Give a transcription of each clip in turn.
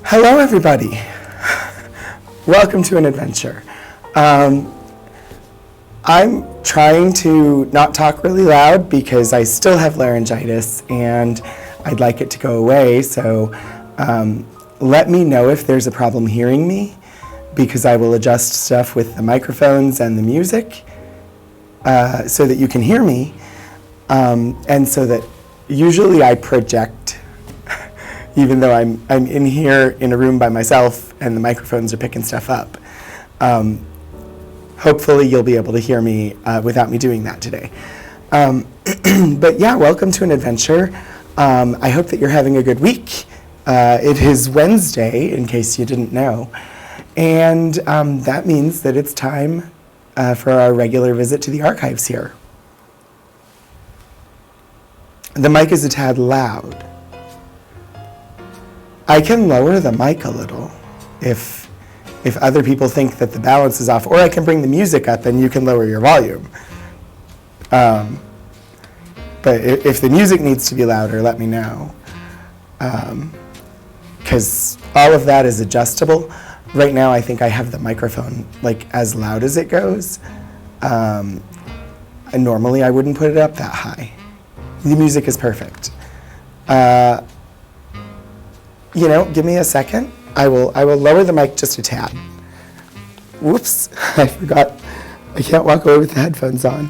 Hello, everybody. Welcome to an adventure. I'm trying to not talk really loud because I still have laryngitis and I'd like it to go away. So let me know if there's a problem hearing me, because I will adjust stuff with the microphones and the music so that you can hear me, and so that usually I project, even though I'm in here in a room by myself and the microphones are picking stuff up. Hopefully you'll be able to hear me without me doing that today. But yeah, welcome to an adventure. I hope that you're having a good week. It is Wednesday, in case you didn't know. And that means that it's time for our regular visit to the archives here. The mic is a tad loud. I can lower the mic a little if other people think that the balance is off, or I can bring the music up and you can lower your volume. But if the music needs to be louder, let me know. Because all of that is adjustable. Right now, I think I have the microphone like as loud as it goes. And normally, I wouldn't put it up that high. The music is perfect. Give me a second. I will lower the mic just a tad. Whoops, I forgot. I can't walk away with the headphones on.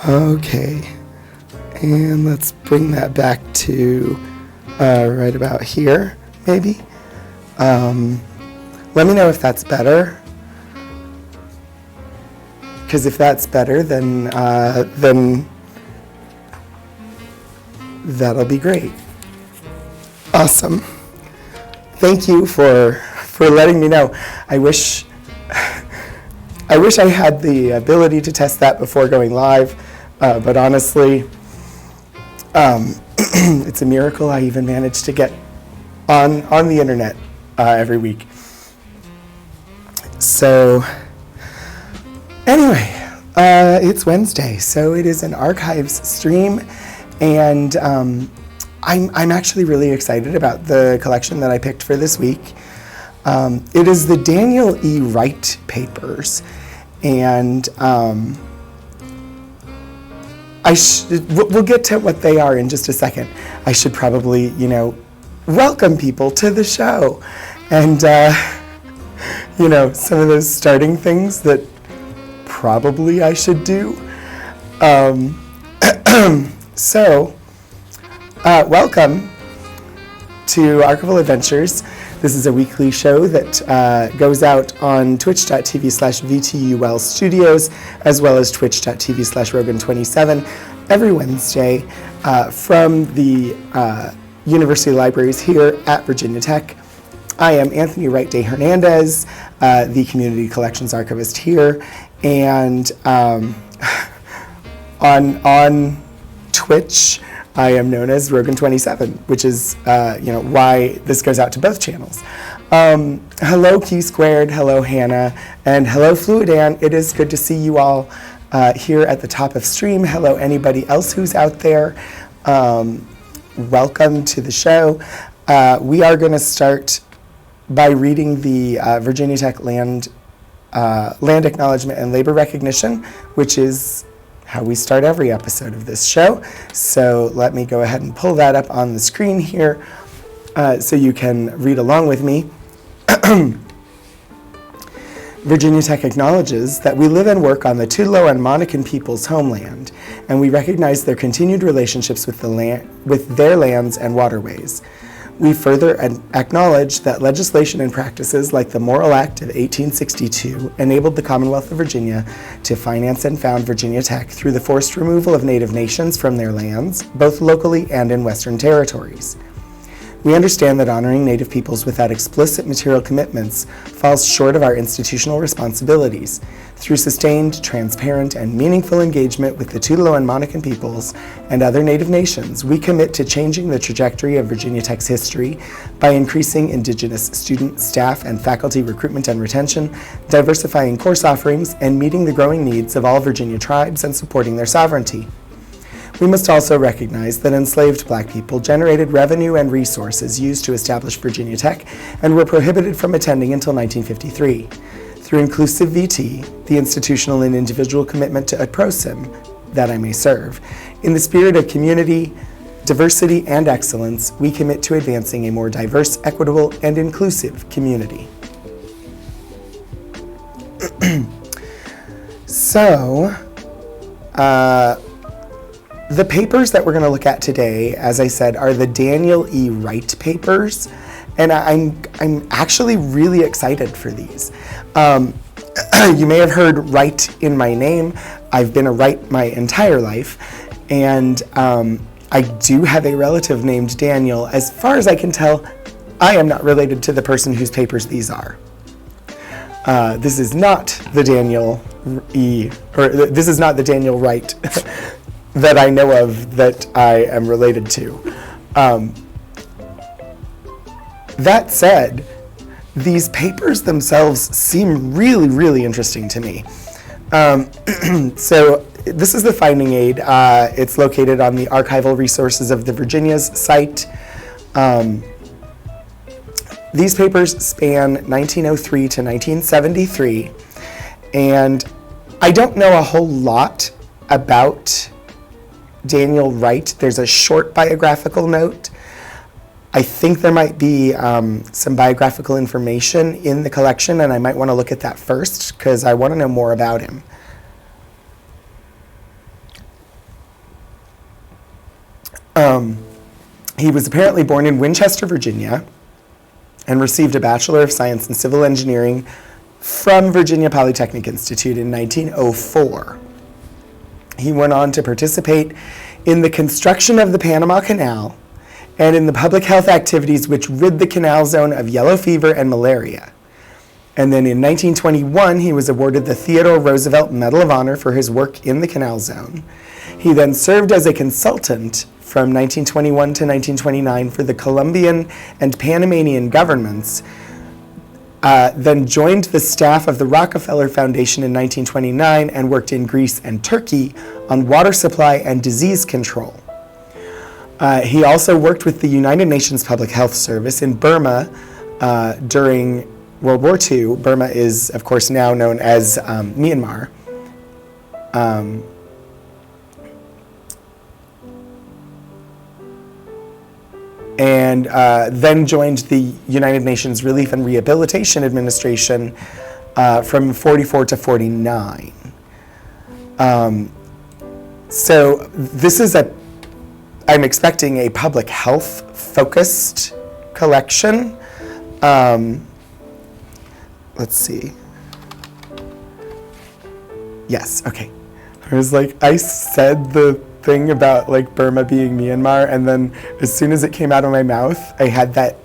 Okay, and let's bring that back to right about here, maybe. Let me know if that's better. Because if that's better, then that'll be great. Awesome. Thank you for letting me know. I wish I had the ability to test that before going live, but honestly, it's a miracle I even managed to get on the internet every week. So anyway, it's Wednesday, so it is an archives stream, and I'm actually really excited about the collection that I picked for this week. It is the Daniel E. Wright papers, and we'll get to what they are in just a second. I should probably, welcome people to the show, and some of those starting things that probably I should do. So, welcome to Archival Adventures. This is a weekly show that goes out on twitch.tv/VTUL Studios, as well as twitch.tv/Rogan27 every Wednesday from the University Libraries here at Virginia Tech. I am Anthony Wright Day Hernandez, the Community Collections Archivist here, and on Twitch, I am known as Rogan27, which is why this goes out to both channels. Hello Q Squared, hello Hannah, and hello Fluidan. It is good to see you all here at the top of stream. Hello anybody else who's out there. Welcome to the show. We are going to start by reading the Virginia Tech Land Acknowledgement and Labor Recognition, which is how we start every episode of this show. So let me go ahead and pull that up on the screen here so you can read along with me. Virginia Tech acknowledges that we live and work on the Tudelo and Monacan people's homeland, and we recognize their continued relationships with their lands and waterways. We further acknowledge that legislation and practices like the Morrill Act of 1862 enabled the Commonwealth of Virginia to finance and found Virginia Tech through the forced removal of Native nations from their lands, both locally and in Western territories. We understand that honoring Native peoples without explicit material commitments falls short of our institutional responsibilities. Through sustained, transparent, and meaningful engagement with the Tudelo and Monacan peoples and other Native nations, we commit to changing the trajectory of Virginia Tech's history by increasing Indigenous student, staff, and faculty recruitment and retention, diversifying course offerings, and meeting the growing needs of all Virginia tribes and supporting their sovereignty. We must also recognize that enslaved Black people generated revenue and resources used to establish Virginia Tech and were prohibited from attending until 1953. Through inclusive VT, the institutional and individual commitment to prosim, that I may serve, in the spirit of community, diversity, and excellence, we commit to advancing a more diverse, equitable, and inclusive community. So, the papers that we're going to look at today, as I said, are the Daniel E. Wright papers, and I'm actually really excited for these. You may have heard Wright in my name. I've been a Wright my entire life, and I do have a relative named Daniel. As far as I can tell, I am not related to the person whose papers these are. This is not the Daniel this is not the Daniel Wright that I know of that I am related to. That said, these papers themselves seem really, really interesting to me. So this is the finding aid. It's located on the Archival Resources of the Virginias site. These papers span 1903 to 1973, and I don't know a whole lot about Daniel Wright. There's a short biographical note. I think there might be some biographical information in the collection, and I might want to look at that first because I want to know more about him. He was apparently born in Winchester, Virginia, and received a Bachelor of Science in Civil Engineering from Virginia Polytechnic Institute in 1904. He went on to participate in the construction of the Panama Canal and in the public health activities which rid the canal zone of yellow fever and malaria. And then in 1921, he was awarded the Theodore Roosevelt Medal of Honor for his work in the canal zone. He then served as a consultant from 1921 to 1929 for the Colombian and Panamanian governments, then joined the staff of the Rockefeller Foundation in 1929 and worked in Greece and Turkey on water supply and disease control. He also worked with the United Nations Public Health Service in Burma during World War II. Burma is, of course, now known as Myanmar. And then joined the United Nations Relief and Rehabilitation Administration from 44 to 49. So this is I'm expecting a public health focused collection. Let's see. Yes, okay. I said the thing about Burma being Myanmar, and then as soon as it came out of my mouth, I had that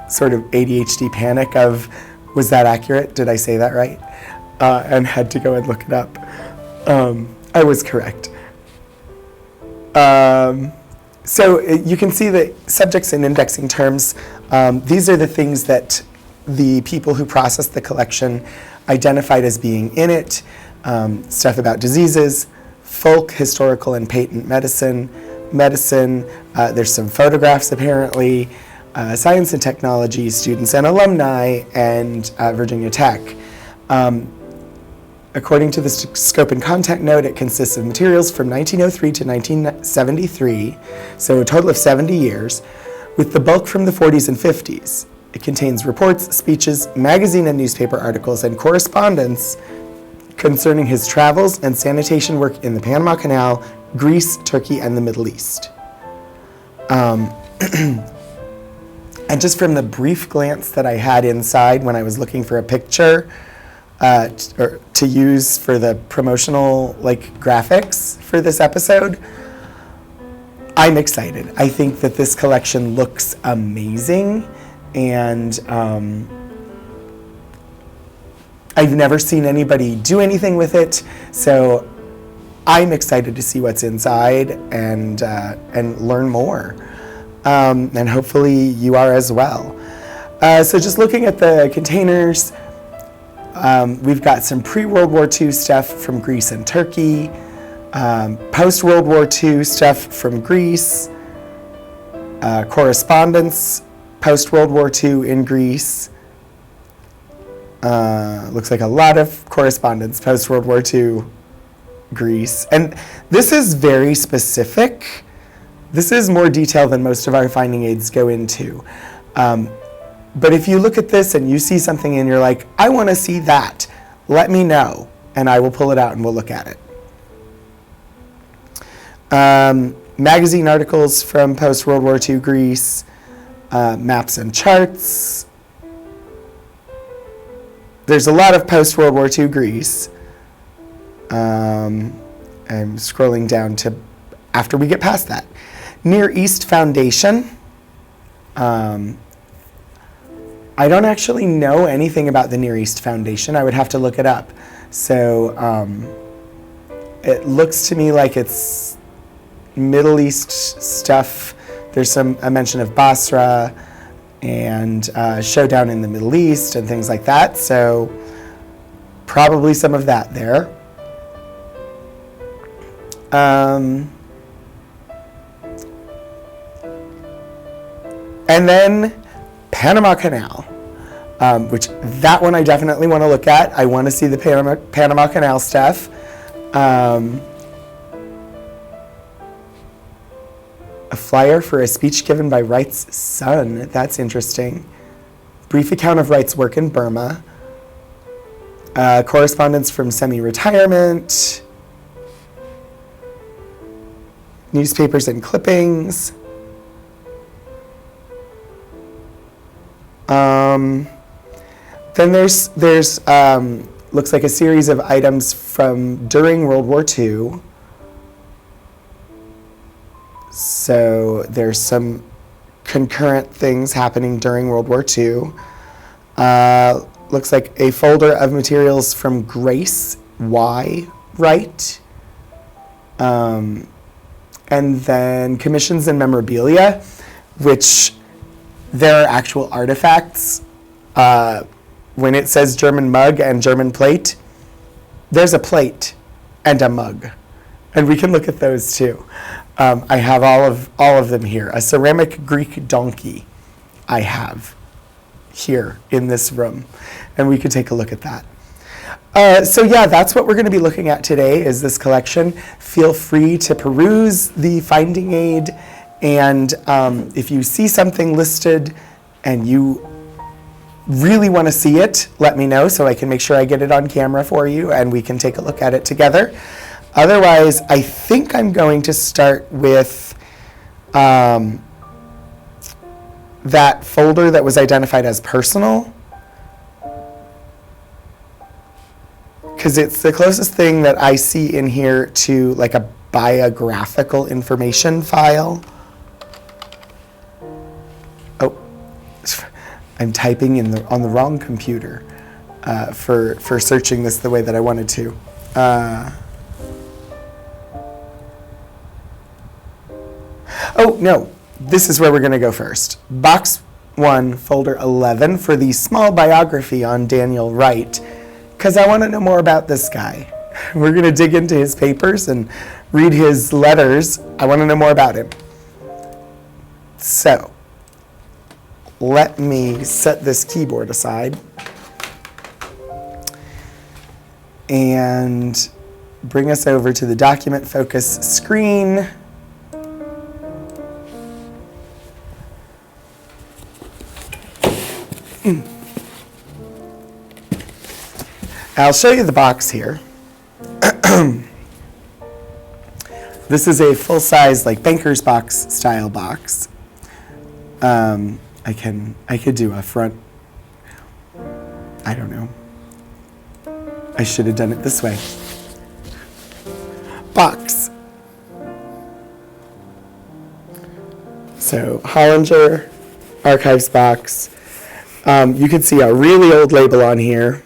sort of ADHD panic of, was that accurate? Did I say that right? And had to go and look it up. I was correct. So you can see the subjects and indexing terms. These are the things that the people who processed the collection identified as being in it. Stuff about diseases, folk, historical, and patent medicine, there's some photographs apparently, science and technology, students and alumni, and Virginia Tech. According to the scope and content note, it consists of materials from 1903 to 1973, so a total of 70 years, with the bulk from the 40s and 50s. It contains reports, speeches, magazine and newspaper articles, and correspondence concerning his travels and sanitation work in the Panama Canal, Greece, Turkey, and the Middle East. And just from the brief glance that I had inside when I was looking for a picture to use for the promotional graphics for this episode, I'm excited. I think that this collection looks amazing, and I've never seen anybody do anything with it, so I'm excited to see what's inside and learn more. And hopefully you are as well. So just looking at the containers, we've got some pre-World War II stuff from Greece and Turkey. Post-World War II stuff from Greece, correspondence, post-World War II in Greece. Looks like a lot of correspondence, post-World War II, Greece. And this is very specific. This is more detail than most of our finding aids go into. But if you look at this and you see something and you're like, I want to see that, let me know, and I will pull it out and we'll look at it. Magazine articles from post-World War II Greece, maps and charts. There's a lot of post-World War II Greece. I'm scrolling down to after we get past that. Near East Foundation. I don't actually know anything about the Near East Foundation. I would have to look it up. So it looks to me like it's Middle East stuff. There's a mention of Basra and showdown in the Middle East and things like that. So probably some of that there. And then Panama Canal, which that one I definitely want to look at. I want to see the Panama Canal stuff. A flyer for a speech given by Wright's son. That's interesting. Brief account of Wright's work in Burma. Correspondence from semi-retirement. Newspapers and clippings. Then there's looks like a series of items from during World War II. So there's some concurrent things happening during World War II. Looks like a folder of materials from Grace Y. Wright. And then commissions and memorabilia, which there are actual artifacts. When it says German mug and German plate, there's a plate and a mug. And we can look at those too. I have all of them here. A ceramic Greek donkey I have here in this room. And we could take a look at that. So yeah, that's what we're going to be looking at today is this collection. Feel free to peruse the finding aid. And if you see something listed and you really want to see it, let me know so I can make sure I get it on camera for you and we can take a look at it together. Otherwise, I think I'm going to start with that folder that was identified as personal, because it's the closest thing that I see in here to like a biographical information file. Oh, I'm typing on the wrong computer for searching this the way that I wanted to. Oh, no, this is where we're going to go first. Box 1, folder 11 for the small biography on Daniel Wright, because I want to know more about this guy. We're going to dig into his papers and read his letters. I want to know more about him. So, let me set this keyboard aside and bring us over to the document focus screen. I'll show you the box here. This is a full-size, like banker's box style box. I could do a front. I don't know. I should have done it this way. Box. So Hollinger Archives box. You can see a really old label on here.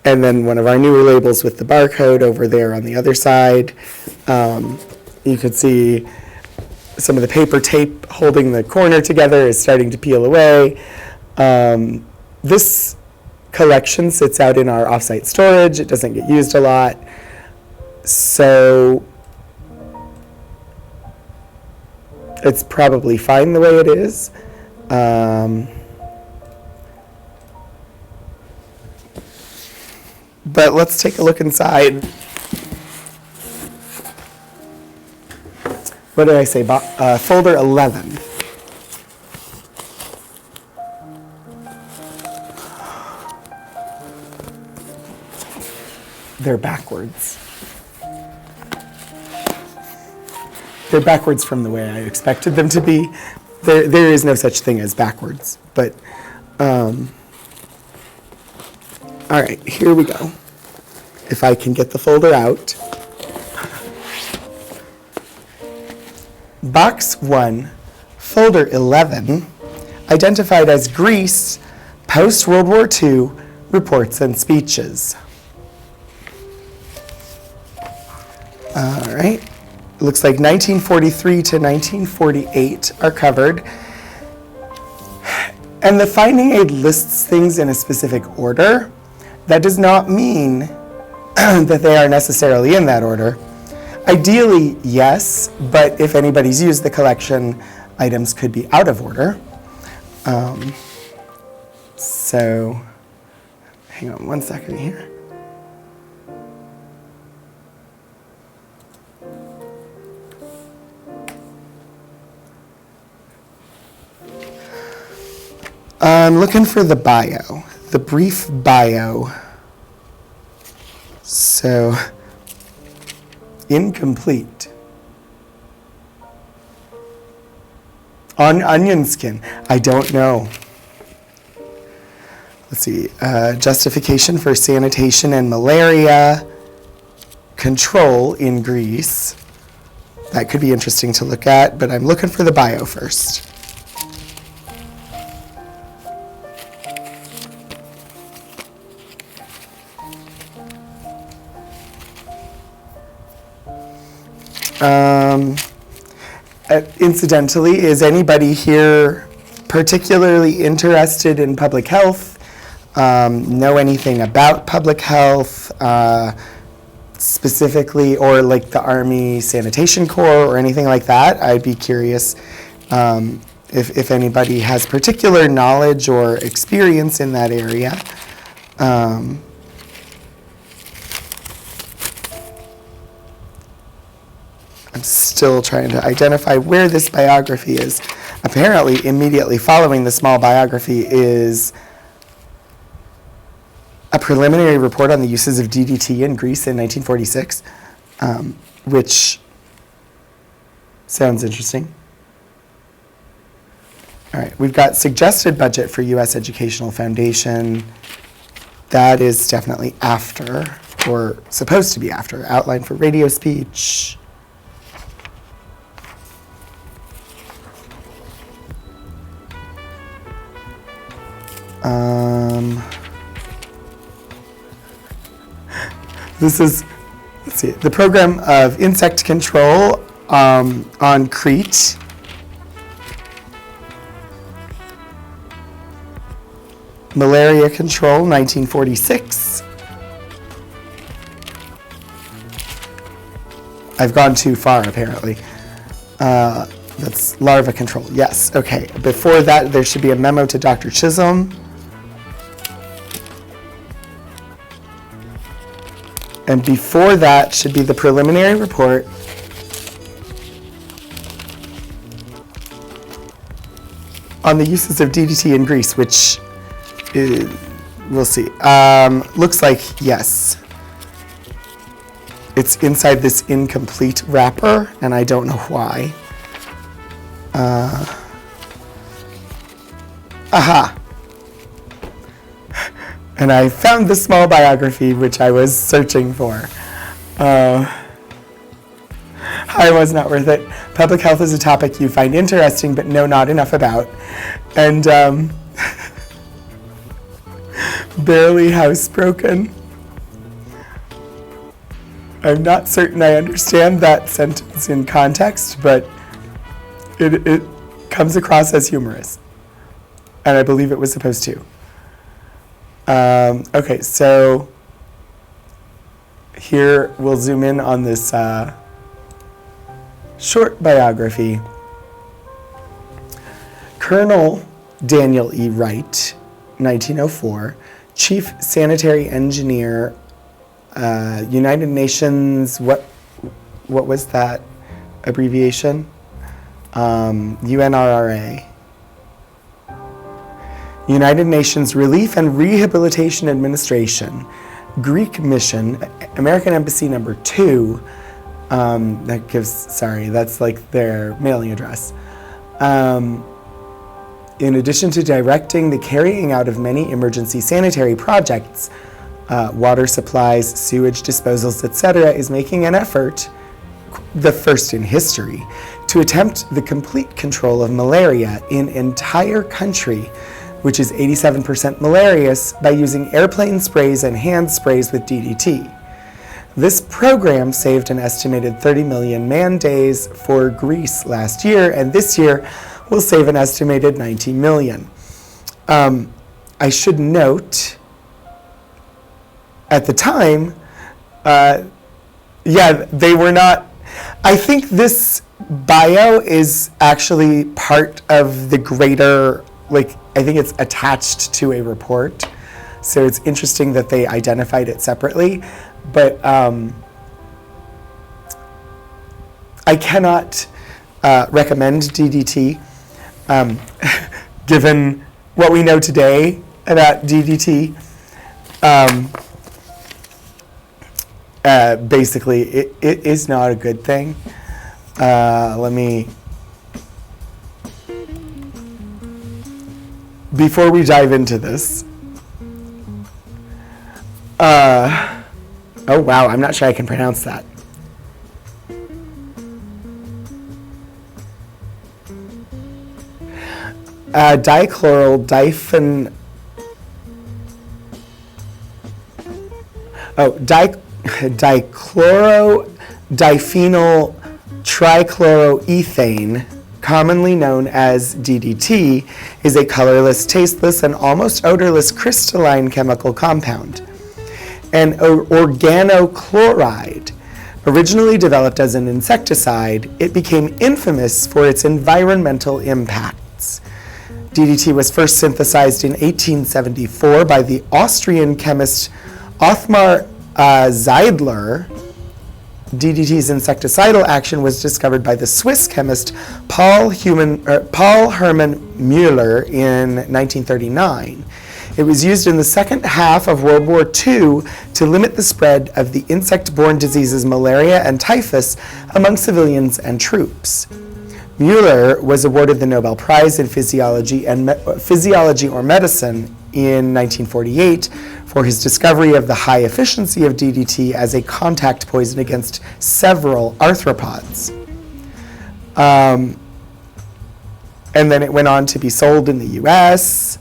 And then one of our newer labels with the barcode over there on the other side. You could see some of the paper tape holding the corner together is starting to peel away. This collection sits out in our offsite storage. It doesn't get used a lot. So it's probably fine the way it is. But let's take a look inside. What did I say? Folder 11. They're backwards. They're backwards from the way I expected them to be. There is no such thing as backwards. But, all right, here we go. If I can get the folder out. Box 1, folder 11, identified as Greece, post-World War II, reports and speeches. All right, looks like 1943 to 1948 are covered. And the finding aid lists things in a specific order. That does not mean that they are necessarily in that order. Ideally, yes, but if anybody's used the collection, items could be out of order. So, hang on one second here. I'm looking for the bio, the brief bio. So, incomplete. On onion skin, I don't know. Let's see, justification for sanitation and malaria control in Greece. That could be interesting to look at, but I'm looking for the bio first. Incidentally, is anybody here particularly interested in public health? Know anything about public health specifically, or like the Army Sanitation Corps or anything like that? I'd be curious if anybody has particular knowledge or experience in that area. I'm still trying to identify where this biography is. Apparently, immediately following the small biography is a preliminary report on the uses of DDT in Greece in 1946, which sounds interesting. All right, we've got suggested budget for U.S. Educational Foundation. That is definitely after, or supposed to be after, outline for radio speech. This is, let's see, the program of insect control on Crete. Malaria control, 1946. I've gone too far, apparently. That's larva control, yes, okay. Before that, there should be a memo to Dr. Chisholm. And before that should be the preliminary report. On the uses of DDT in Greece, which is, we'll see. Looks like yes. It's inside this incomplete wrapper, and I don't know why. Aha. And I found the small biography which I was searching for. I was not worth it. Public health is a topic you find interesting but know not enough about. And barely housebroken. I'm not certain I understand that sentence in context, but it comes across as humorous. And I believe it was supposed to. Okay, so here we'll zoom in on this short biography. Colonel Daniel E. Wright, 1904, Chief Sanitary Engineer, United Nations, what was that abbreviation? UNRRA. United Nations Relief and Rehabilitation Administration, Greek Mission, American Embassy number 2, that's like their mailing address. In addition to directing the carrying out of many emergency sanitary projects, water supplies, sewage disposals, etc., is making an effort, the first in history, to attempt the complete control of malaria in entire country, which is 87% malarious, by using airplane sprays and hand sprays with DDT. This program saved an estimated 30 million man-days for Greece last year, and this year will save an estimated 90 million. I should note, at the time, they were not, I think this bio is actually part of the greater, I think it's attached to a report. So it's interesting that they identified it separately, but I cannot recommend DDT, given what we know today about DDT. Basically, it is not a good thing. Before we dive into this, oh wow, I'm not sure I can pronounce that. Dichlorodiphenyl trichloroethane, commonly known as DDT, is a colorless, tasteless, and almost odorless crystalline chemical compound. An organochloride. Originally developed as an insecticide, it became infamous for its environmental impacts. DDT was first synthesized in 1874 by the Austrian chemist Othmar Zeidler. DDT's insecticidal action was discovered by the Swiss chemist Paul Hermann Müller in 1939. It was used in the second half of World War II to limit the spread of the insect-borne diseases malaria and typhus among civilians and troops. Müller was awarded the Nobel Prize in Physiology or Medicine in 1948 for his discovery of the high efficiency of DDT as a contact poison against several arthropods. And then it went on to be sold in the US.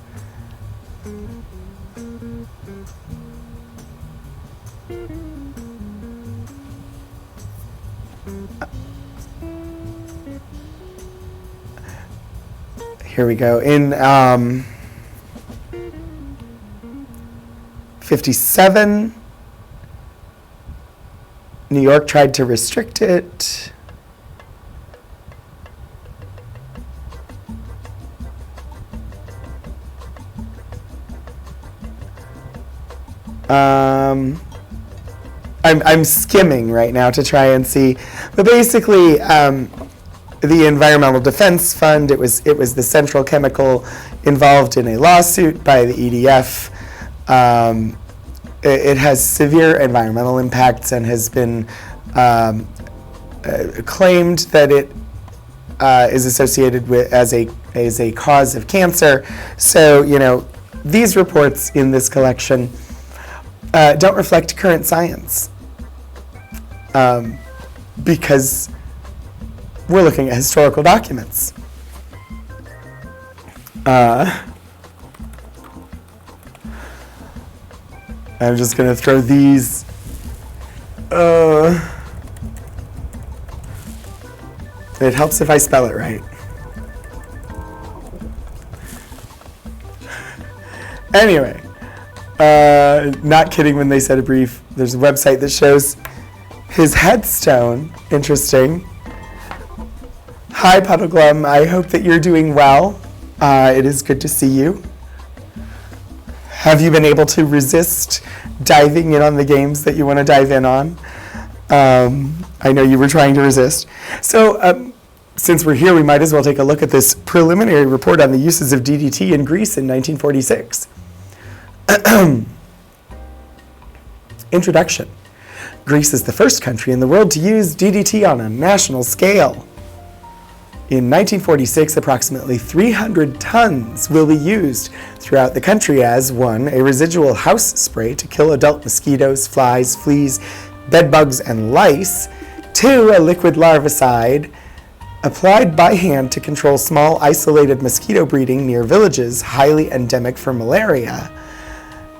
Here we go. In 57, New York tried to restrict it. I'm skimming right now to try and see, but basically, the Environmental Defense Fund, it was the central chemical involved in a lawsuit by the EDF. It has severe environmental impacts and has been claimed that it is associated with as a cause of cancer. So, these reports in this collection don't reflect current science, because we're looking at historical documents. I'm just going to throw these. It helps if I spell it right. Anyway, Not kidding when they said a brief. There's a website that shows his headstone. Interesting. Hi, Puddleglum. I hope that you're doing well. It is good to see you. Have you been able to resist diving in on the games that you want to dive in on? I know you were trying to resist. So, since we're here, we might as well take a look at this preliminary report on the uses of DDT in Greece in 1946. Introduction. Greece is the first country in the world to use DDT on a national scale. In 1946, approximately 300 tons will be used throughout the country as 1. A residual house spray to kill adult mosquitoes, flies, fleas, bedbugs, and lice. 2. A liquid larvicide applied by hand to control small isolated mosquito breeding near villages highly endemic for malaria.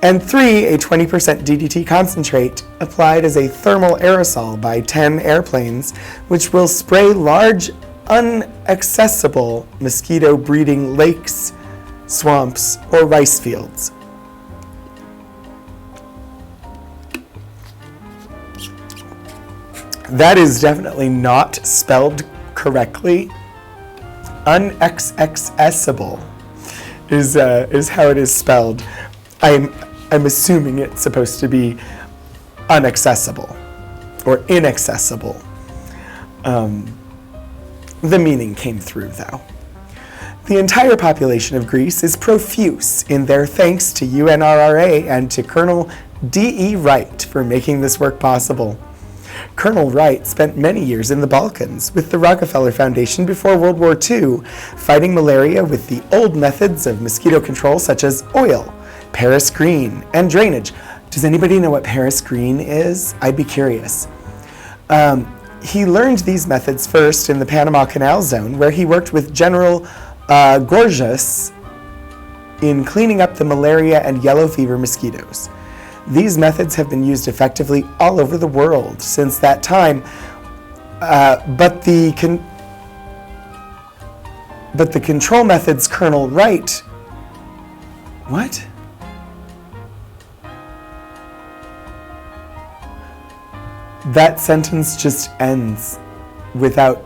And 3. A 20% DDT concentrate applied as a thermal aerosol by 10 airplanes, which will spray large unaccessible mosquito breeding lakes, swamps, or rice fields. That is definitely not spelled correctly. Unaccessible is how it is spelled. I'm assuming it's supposed to be unaccessible or inaccessible. The meaning came through, though. The entire population of Greece is profuse in their thanks to UNRRA and to Colonel D.E. Wright for making this work possible. Colonel Wright spent many years in the Balkans with the Rockefeller Foundation before World War II, fighting malaria with the old methods of mosquito control such as oil, Paris green, and drainage. Does anybody know what Paris green is? I'd be curious. He learned these methods first in the Panama Canal Zone, where he worked with General Gorgias in cleaning up the malaria and yellow fever mosquitoes. These methods have been used effectively all over the world since that time, but the control methods Colonel Wright... What? That sentence just ends without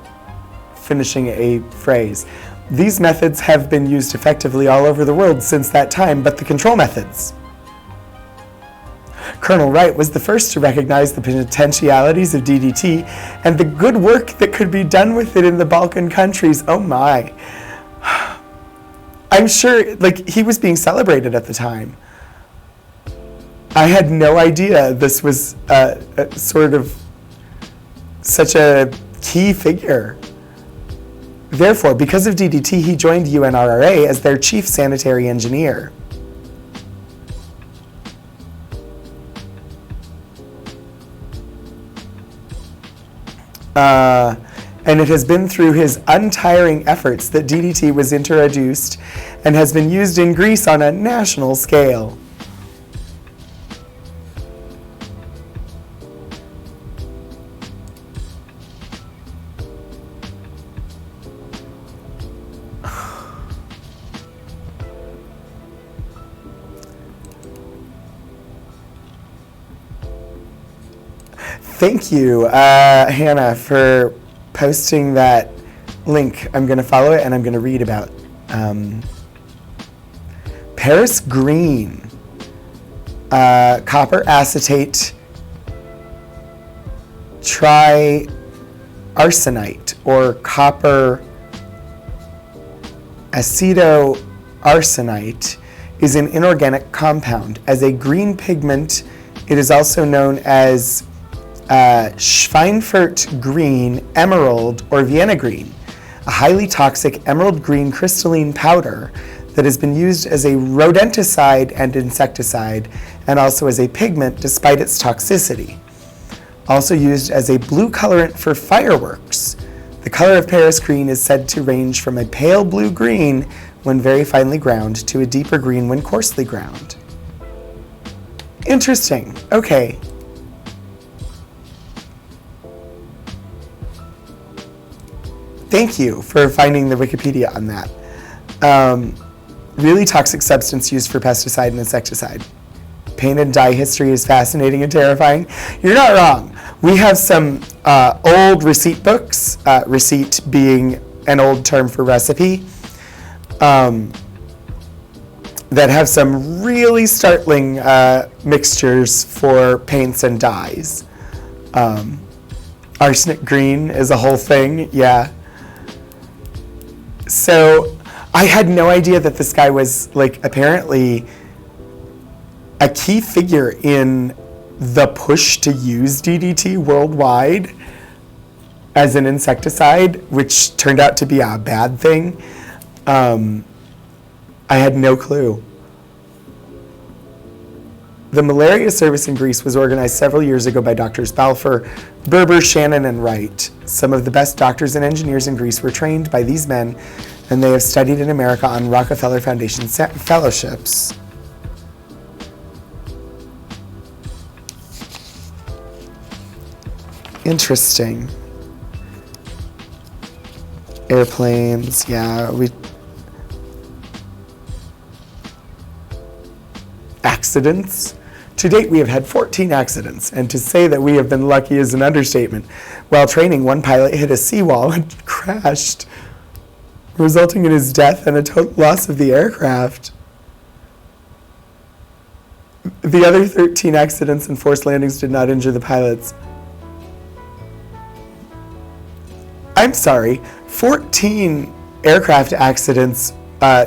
finishing a phrase. These methods have been used effectively all over the world since that time, but the control methods. Colonel Wright was the first to recognize the potentialities of DDT and the good work that could be done with it in the Balkan countries. Oh my. I'm sure, he was being celebrated at the time. I had no idea this was sort of such a key figure. Therefore, because of DDT, he joined UNRRA as their chief sanitary engineer. And it has been through his untiring efforts that DDT was introduced and has been used in Greece on a national scale. Thank you, Hannah, for posting that link. I'm going to follow it and I'm going to read about Paris green, copper acetate triarsenite, or copper acetoarsenite, is an inorganic compound. As a green pigment, it is also known as Schweinfurt green, emerald, or Vienna green, a highly toxic emerald green crystalline powder that has been used as a rodenticide and insecticide, and also as a pigment despite its toxicity. Also used as a blue colorant for fireworks. The color of Paris green is said to range from a pale blue-green when very finely ground to a deeper green when coarsely ground. Interesting. Okay. Thank you for finding the Wikipedia on that. Really toxic substance used for pesticide and insecticide. paint and dye history is fascinating and terrifying. You're not wrong. We have some old receipt books, receipt being an old term for recipe, that have some really startling mixtures for paints and dyes. Arsenic green is a whole thing, yeah. So I had no idea that this guy was, like, apparently a key figure in the push to use DDT worldwide as an insecticide, which turned out to be a bad thing. I had no clue. The malaria service in Greece was organized several years ago by Doctors Balfour, Berber, Shannon, and Wright. Some of the best doctors and engineers in Greece were trained by these men, and they have studied in America on Rockefeller Foundation fellowships. Interesting. Airplanes, yeah, accidents. To date, we have had 14 accidents, and to say that we have been lucky is an understatement. While training, one pilot hit a seawall and crashed, resulting in his death and a total loss of the aircraft. The other 13 accidents and forced landings did not injure the pilots. I'm sorry, 14 aircraft accidents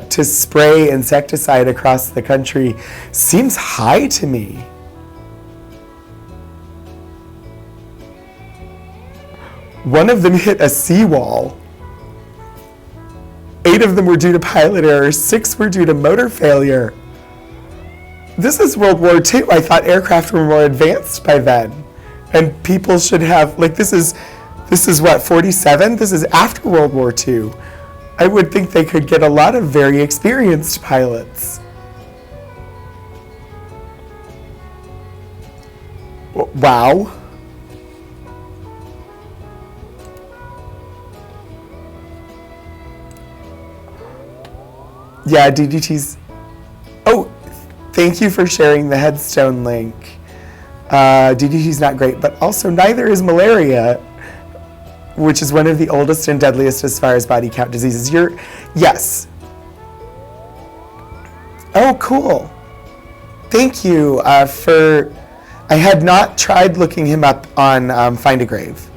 to spray insecticide across the country seems high to me. One of them hit a seawall. 8 of them were due to pilot error. 6 were due to motor failure. This is World War II. I thought aircraft were more advanced by then. And people should have, like, this is what, 47? This is after World War II. I would think they could get a lot of very experienced pilots. Wow. Yeah, DDT's... Oh, thank you for sharing the headstone link. DDT's not great, but also neither is malaria, which is one of the oldest and deadliest as far as body count diseases. Yes. Oh, cool. Thank you for... I had not tried looking him up on Find a Grave.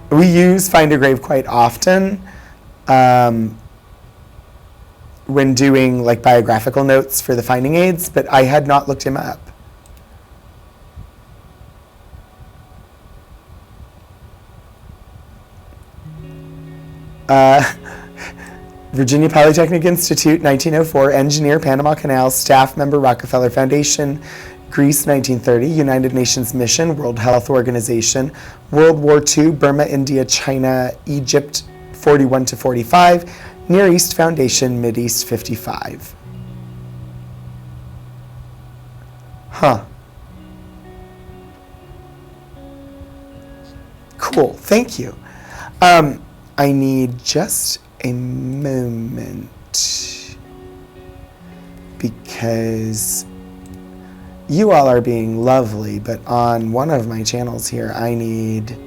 We use Find a Grave quite often when doing, like, biographical notes for the finding aids, but I had not looked him up. Virginia Polytechnic Institute, 1904, engineer, Panama Canal, staff member, Rockefeller Foundation, Greece, 1930, United Nations Mission, World Health Organization, World War II, Burma, India, China, Egypt, 41 to 45, Near East Foundation, Mideast, 55. Huh. Cool, thank you. I need just a moment because you all are being lovely, but on one of my channels here, I need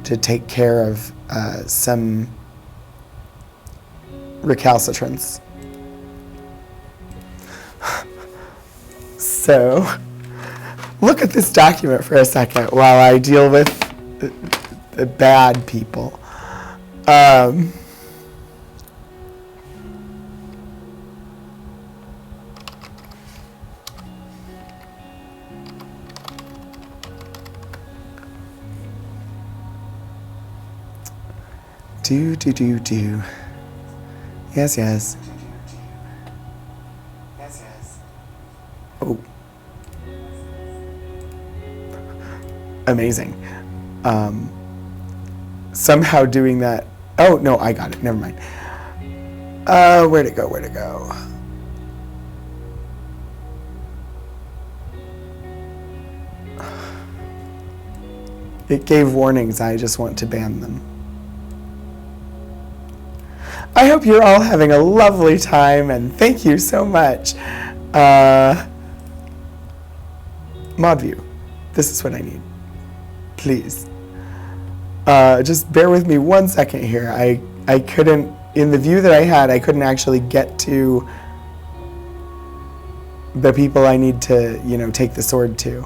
to take care of some recalcitrants. So, look at this document for a second while I deal with the bad people. Do. Yes. Oh. Amazing. Somehow doing that. Oh, no, I got it. Never mind. Where'd it go? It gave warnings. I just want to ban them. I hope you're all having a lovely time, and thank you so much. Mod view. This is what I need. Please. Just bear with me 1 second here. I couldn't, in the view that I had, I couldn't actually get to the people I need to, take the sword to.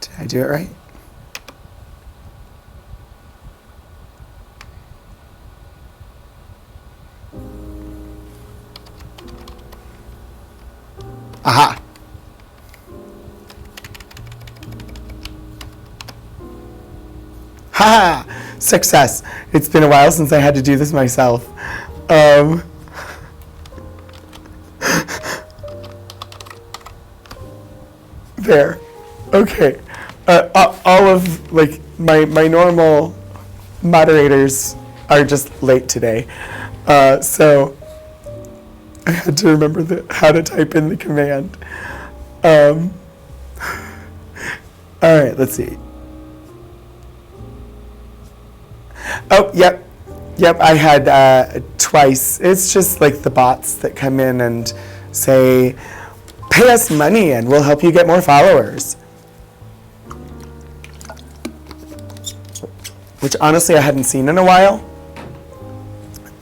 Did I do it right? Aha! Ha! Success! It's been a while since I had to do this myself. There. Okay. All of my normal moderators are just late today, so I had to remember how to type in the command. All right, let's see. Oh, yep, I had twice. It's just like the bots that come in and say, pay us money and we'll help you get more followers. Which honestly I hadn't seen in a while.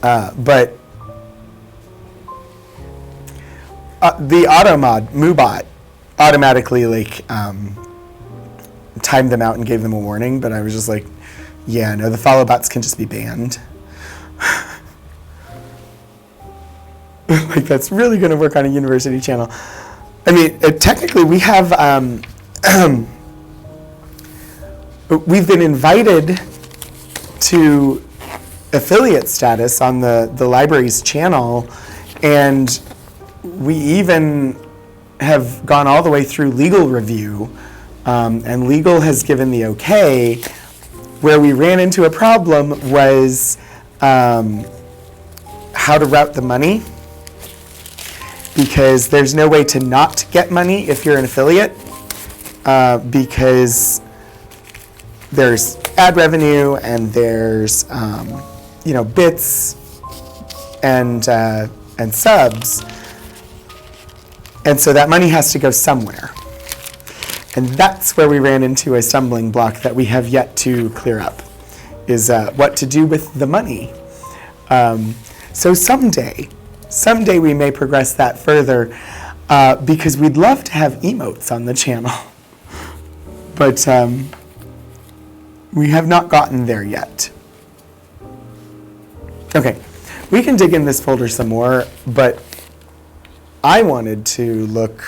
But the automod, MooBot, automatically timed them out and gave them a warning, but I was just like, yeah, no, the follow bots can just be banned. That's really going to work on a university channel. I mean, technically we have, we've been invited to affiliate status on the library's channel, and we even have gone all the way through legal review, and legal has given the okay. Where we ran into a problem was how to route the money, because there's no way to not get money if you're an affiliate, because there's ad revenue and there's bits and subs, and so that money has to go somewhere. And that's where we ran into a stumbling block that we have yet to clear up, is what to do with the money. So someday we may progress that further, because we'd love to have emotes on the channel. But we have not gotten there yet. Okay, we can dig in this folder some more, but I wanted to look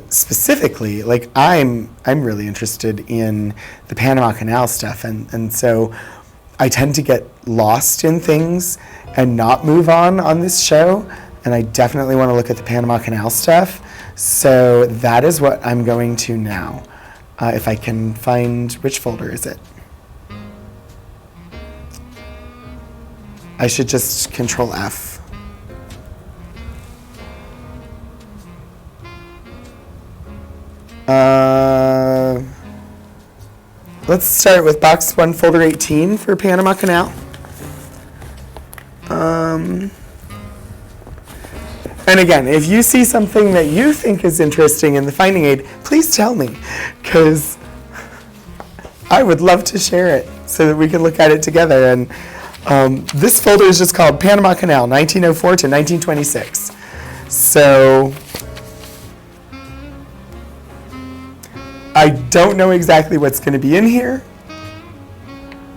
specifically, I'm really interested in the Panama Canal stuff, and so I tend to get lost in things and not move on this show, and I definitely want to look at the Panama Canal stuff, so that is what I'm going to now. If I can find, which folder is it? I should just Control F. Let's start with box 1, folder 18 for Panama Canal. And again, if you see something that you think is interesting in the finding aid, please tell me, because I would love to share it so that we can look at it together. And this folder is just called Panama Canal, 1904 to 1926. So I don't know exactly what's going to be in here.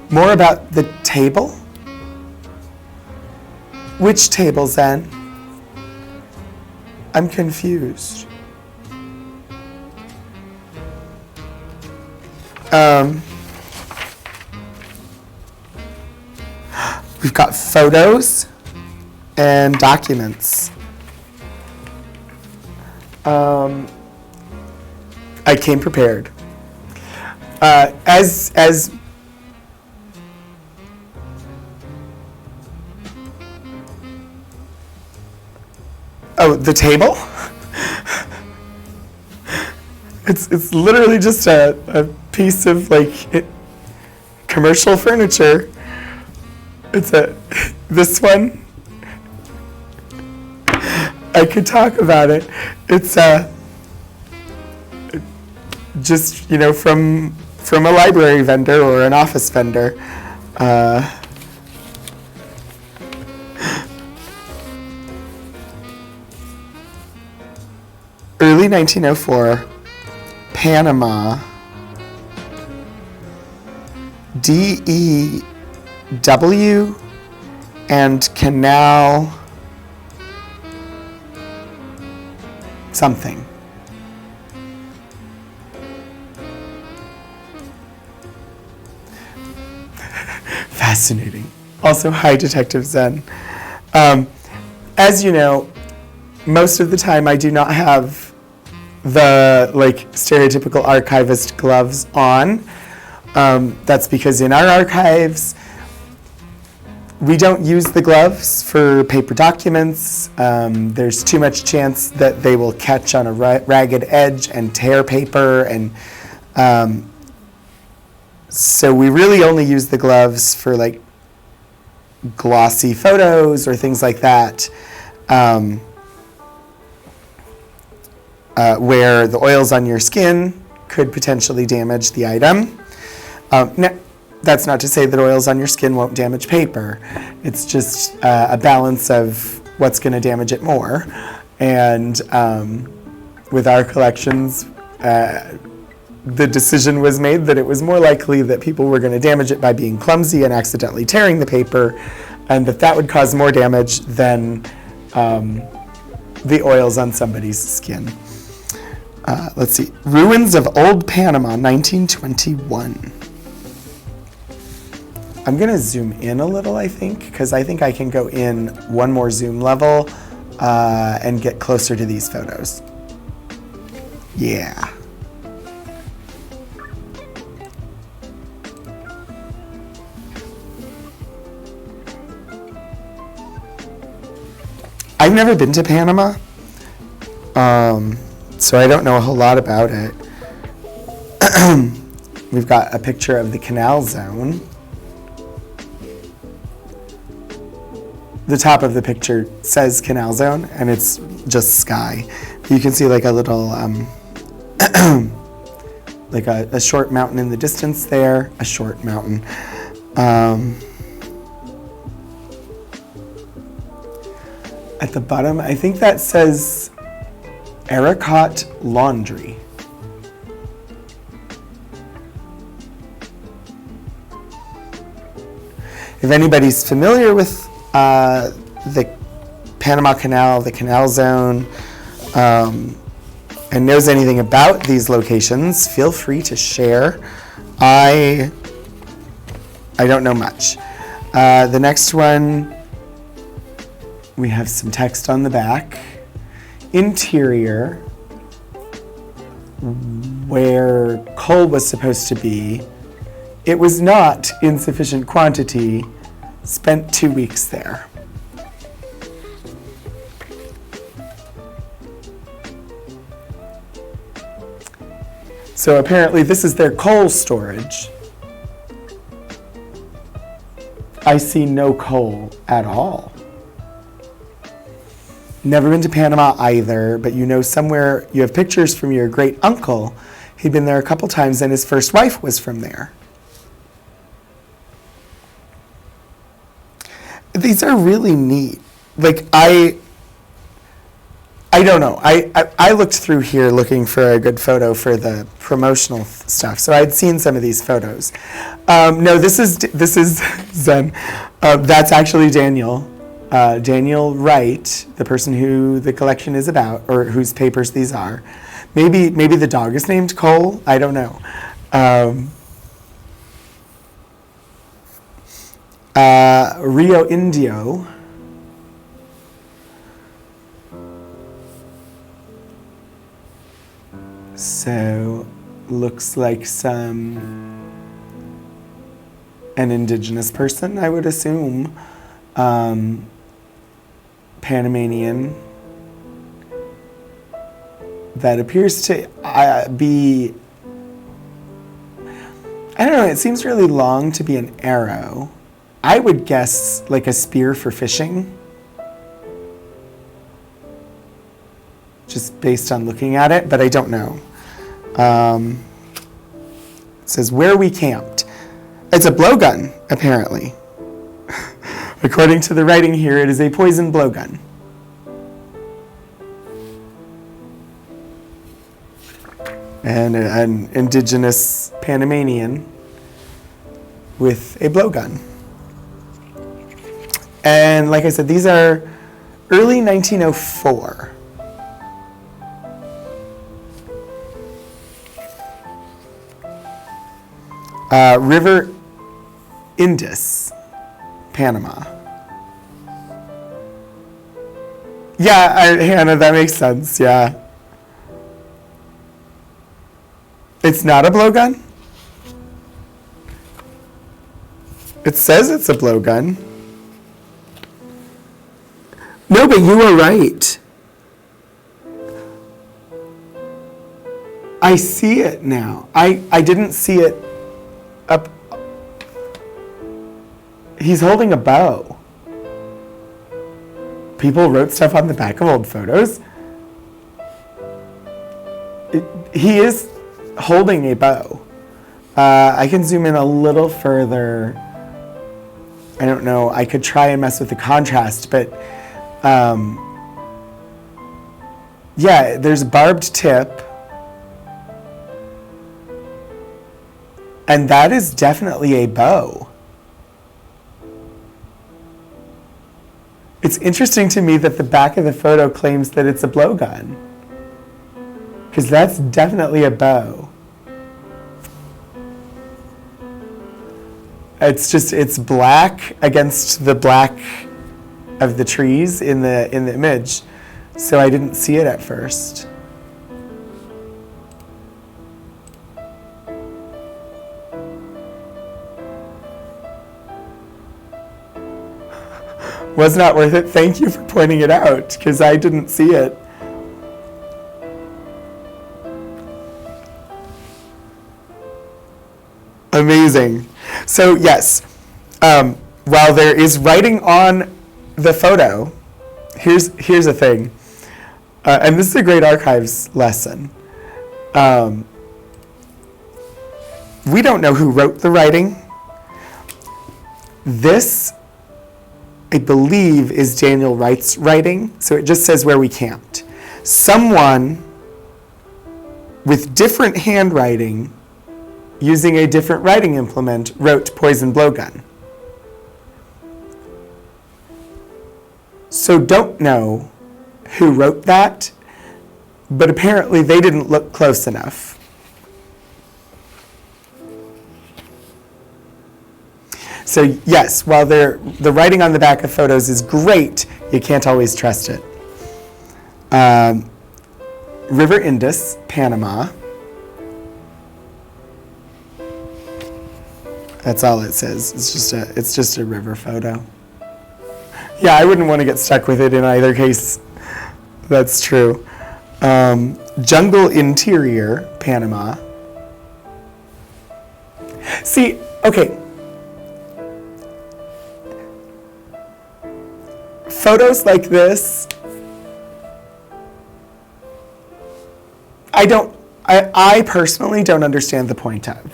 More about the table. Which table, Zen? I'm confused. We've got photos and documents. I came prepared. Oh, the table? It's literally just a piece of commercial furniture. This one. I could talk about it. It's just, from a library vendor or an office vendor. Early 1904, Panama, DEW and Canal something. Fascinating. Also, hi, Detective Zen. As you know, most of the time I do not have the stereotypical archivist gloves on. That's because in our archives, we don't use the gloves for paper documents. There's too much chance that they will catch on a ragged edge and tear paper, and so we really only use the gloves for glossy photos or things like that, where the oils on your skin could potentially damage the item. Now, that's not to say that oils on your skin won't damage paper. It's just a balance of what's going to damage it more. And with our collections, the decision was made that it was more likely that people were going to damage it by being clumsy and accidentally tearing the paper, and that would cause more damage than the oils on somebody's skin. Let's see. Ruins of Old Panama, 1921. I'm going to zoom in a little, I think, because I think I can go in one more zoom level and get closer to these photos. Yeah. I've never been to Panama, so I don't know a whole lot about it. We've got a picture of the Canal Zone. The top of the picture says Canal Zone, and it's just sky. You can see a little, a short mountain in the distance there, a short mountain. At the bottom, I think that says Ericot Laundry. If anybody's familiar with the Panama Canal, the Canal Zone, and knows anything about these locations, feel free to share. I don't know much. The next one, we have some text on the back. Interior, where coal was supposed to be, it was not in sufficient quantity. Spent 2 weeks there. So apparently this is their coal storage. I see no coal at all. Never been to Panama either, but somewhere, you have pictures from your great uncle. He'd been there a couple times and his first wife was from there. These are really neat. I don't know. I looked through here looking for a good photo for the promotional stuff, so I'd seen some of these photos. No, this is Zen. That's actually Daniel. Daniel Wright, the person who the collection is about, or whose papers these are. Maybe the dog is named Cole. I don't know. Rio Indio. So, looks like an indigenous person, I would assume. Panamanian. that appears to be, I don't know, it seems really long to be an arrow. I would guess like a spear for fishing, just based on looking at it, but I don't know. It says where we camped. It's a blowgun, apparently. According to the writing here, it is a poison blowgun. And an indigenous Panamanian with a blowgun. And like I said, these are early 1904. River Indus, Panama. Yeah, Hannah, that makes sense, yeah. It's not a blowgun? It says it's a blowgun. No, but you were right. I see it now. I didn't see it up. He's holding a bow. People wrote stuff on the back of old photos. He is holding a bow. I can zoom in a little further. I don't know. I could try and mess with the contrast, but yeah, there's a barbed tip. And that is definitely a bow. It's interesting to me that the back of the photo claims that it's a blowgun, because that's definitely a bow. It's black against the black of the trees in the image, so I didn't see it at first. Was not worth it. Thank you for pointing it out, because I didn't see it. Amazing. So yes, while there is writing on the photo, here's a thing, and this is a great archives lesson. We don't know who wrote the writing. This, I believe, is Daniel Wright's writing, so it just says where we camped. Someone with different handwriting, using a different writing implement, wrote poison blowgun. So don't know who wrote that, but apparently they didn't look close enough. So yes, while the writing on the back of photos is great, you can't always trust it. River Indus, Panama. That's all it says. It's just a river photo. Yeah, I wouldn't want to get stuck with it in either case. That's true. Jungle Interior, Panama. See, okay. Photos like this, I personally don't understand the point of.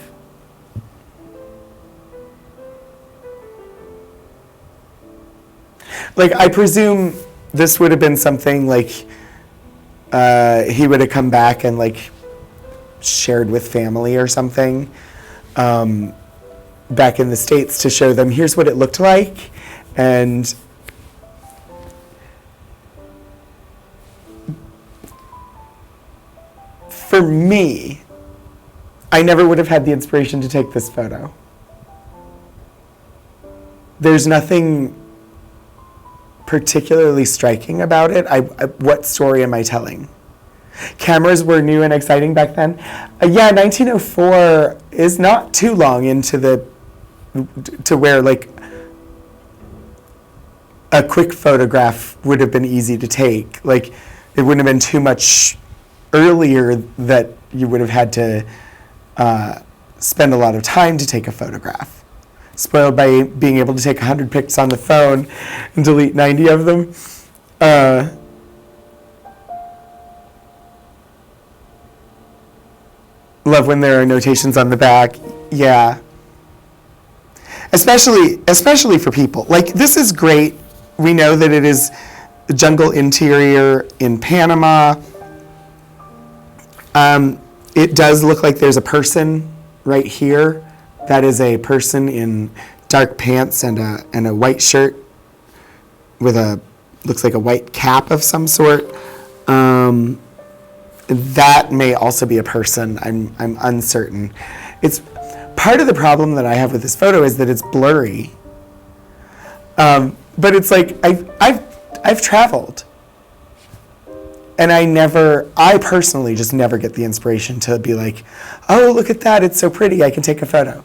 Like, I presume this would have been something like he would have come back and like shared with family or something back in the States to show them, here's what it looked like. And for me, I never would have had the inspiration to take this photo. There's nothing particularly striking about it. What story am I telling? Cameras were new and exciting back then. Yeah, 1904 is not too long into to where like a quick photograph would have been easy to take. Like, it wouldn't have been too much earlier that you would have had to spend a lot of time to take a photograph. Spoiled by being able to take 100 pics on the phone and delete 90 of them. Love when there are notations on the back. Yeah. Especially for people. Like, this is great. We know that it is the jungle interior in Panama. It does look like there's a person right here. That is a person in dark pants and a white shirt with looks like a white cap of some sort. That may also be a person. I'm uncertain. It's part of the problem that I have with this photo is that it's blurry. But it's like I've traveled, and I personally just never get the inspiration to be like, oh, look at that, it's so pretty, I can take a photo.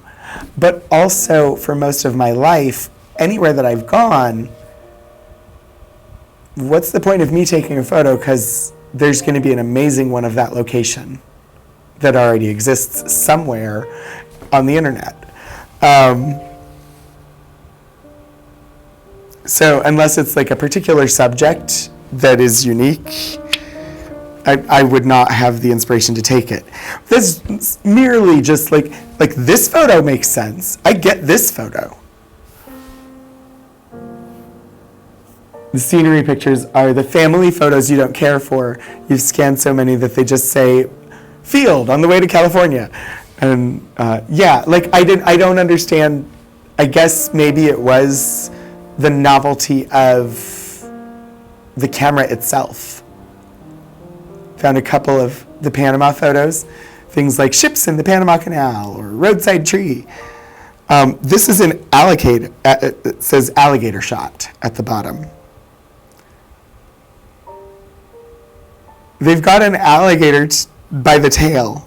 But also, for most of my life, anywhere that I've gone, what's the point of me taking a photo? Because there's going to be an amazing one of that location that already exists somewhere on the internet. So unless it's like a particular subject that is unique, I would not have the inspiration to take it. This is merely just like this photo makes sense. I get this photo. The scenery pictures are the family photos you don't care for. You've scanned so many that they just say, field on the way to California. And yeah, like I don't understand. I guess maybe it was the novelty of the camera itself. Found a couple of the Panama photos, things like ships in the Panama Canal or roadside tree. This is an alligator, it says alligator shot at the bottom. They've got an alligator by the tail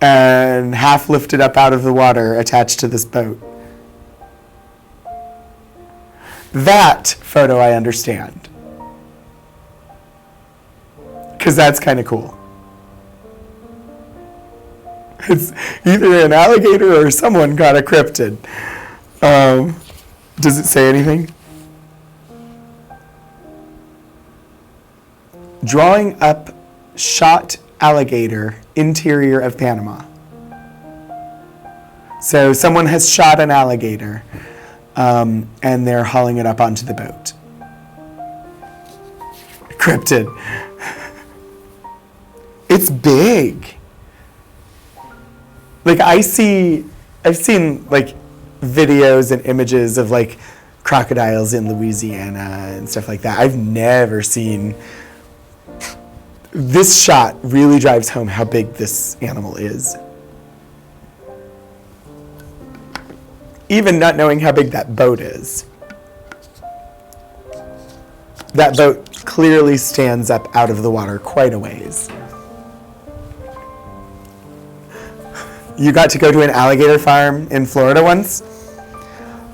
and half lifted up out of the water attached to this boat. That photo I understand. Because that's kind of cool. It's either an alligator or someone got a cryptid. Does it say anything? Drawing up shot alligator, interior of Panama. So someone has shot an alligator, and they're hauling it up onto the boat. Cryptid. It's big. Like I've seen like videos and images of like crocodiles in Louisiana and stuff like that. I've never seen. This shot really drives home how big this animal is. Even not knowing how big that boat is. That boat clearly stands up out of the water quite a ways. You got to go to an alligator farm in Florida once.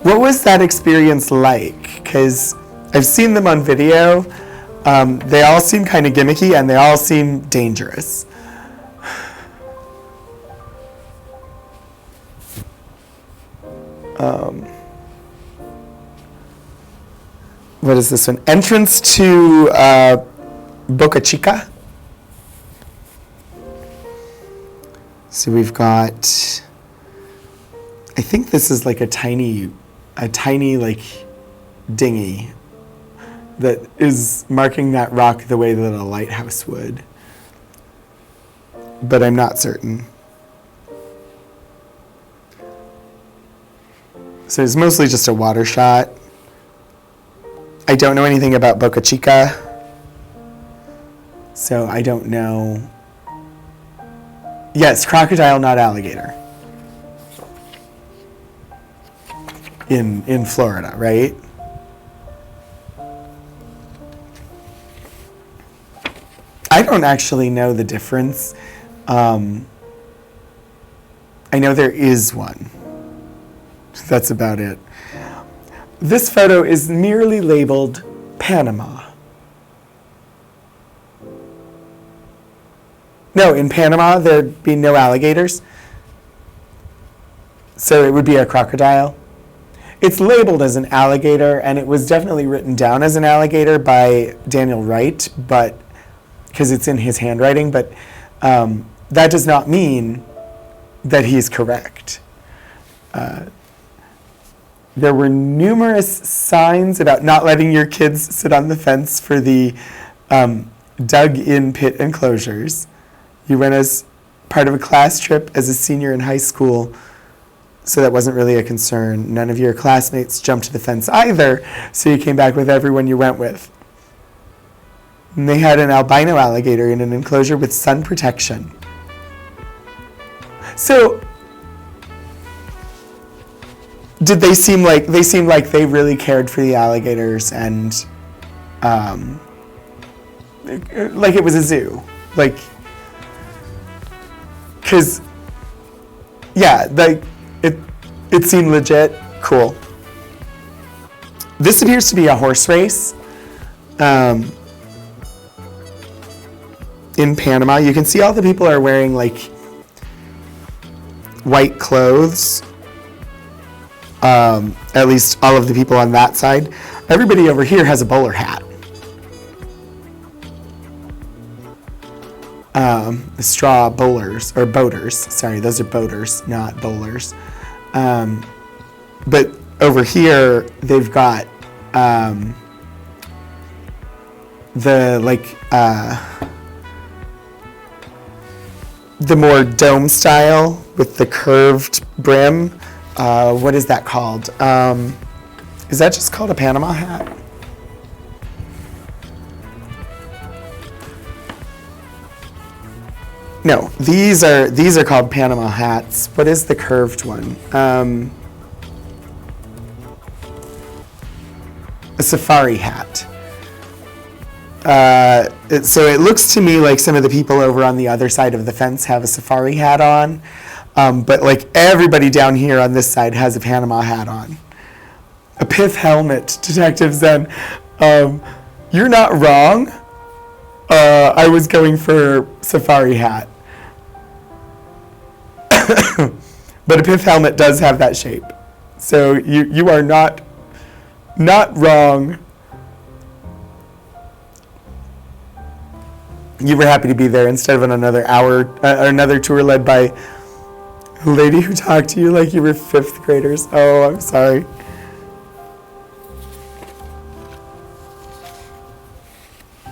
What was that experience like? Because I've seen them on video. They all seem kind of gimmicky and they all seem dangerous. What is this one? Entrance to Boca Chica. So we've got, I think this is like a tiny like dinghy that is marking that rock the way that a lighthouse would. But I'm not certain. So it's mostly just a water shot. I don't know anything about Boca Chica, so I don't know. Yes, crocodile, not alligator. In Florida, right? I don't actually know the difference. I know there is one. That's about it. This photo is merely labeled Panama. No, in Panama, there'd be no alligators. So it would be a crocodile. It's labeled as an alligator, and it was definitely written down as an alligator by Daniel Wright, but because it's in his handwriting, but that does not mean that he's correct. There were numerous signs about not letting your kids sit on the fence for the dug-in pit enclosures. You went as part of a class trip as a senior in high school, so that wasn't really a concern. None of your classmates jumped the fence either, so you came back with everyone you went with. And they had an albino alligator in an enclosure with sun protection. So, did they seem like they really cared for the alligators and like it was a zoo? Like, because, yeah, like, it seemed legit. Cool. This appears to be a horse race in Panama. You can see all the people are wearing, like, white clothes. At least all of the people on that side. Everybody over here has a bowler hat. Straw bowlers, or boaters. Sorry, those are boaters, not bowlers. But over here, they've got the more dome style with the curved brim. What is that called? Is that just called a Panama hat? No, these are called Panama hats. What is the curved one? A safari hat. So it looks to me like some of the people over on the other side of the fence have a safari hat on, but like everybody down here on this side has a Panama hat on. A pith helmet, Detective Zen. You're not wrong. I was going for safari hat. But a pith helmet does have that shape. So you are not wrong. You were happy to be there instead of another hour, another tour led by a lady who talked to you like you were fifth graders. Oh, I'm sorry.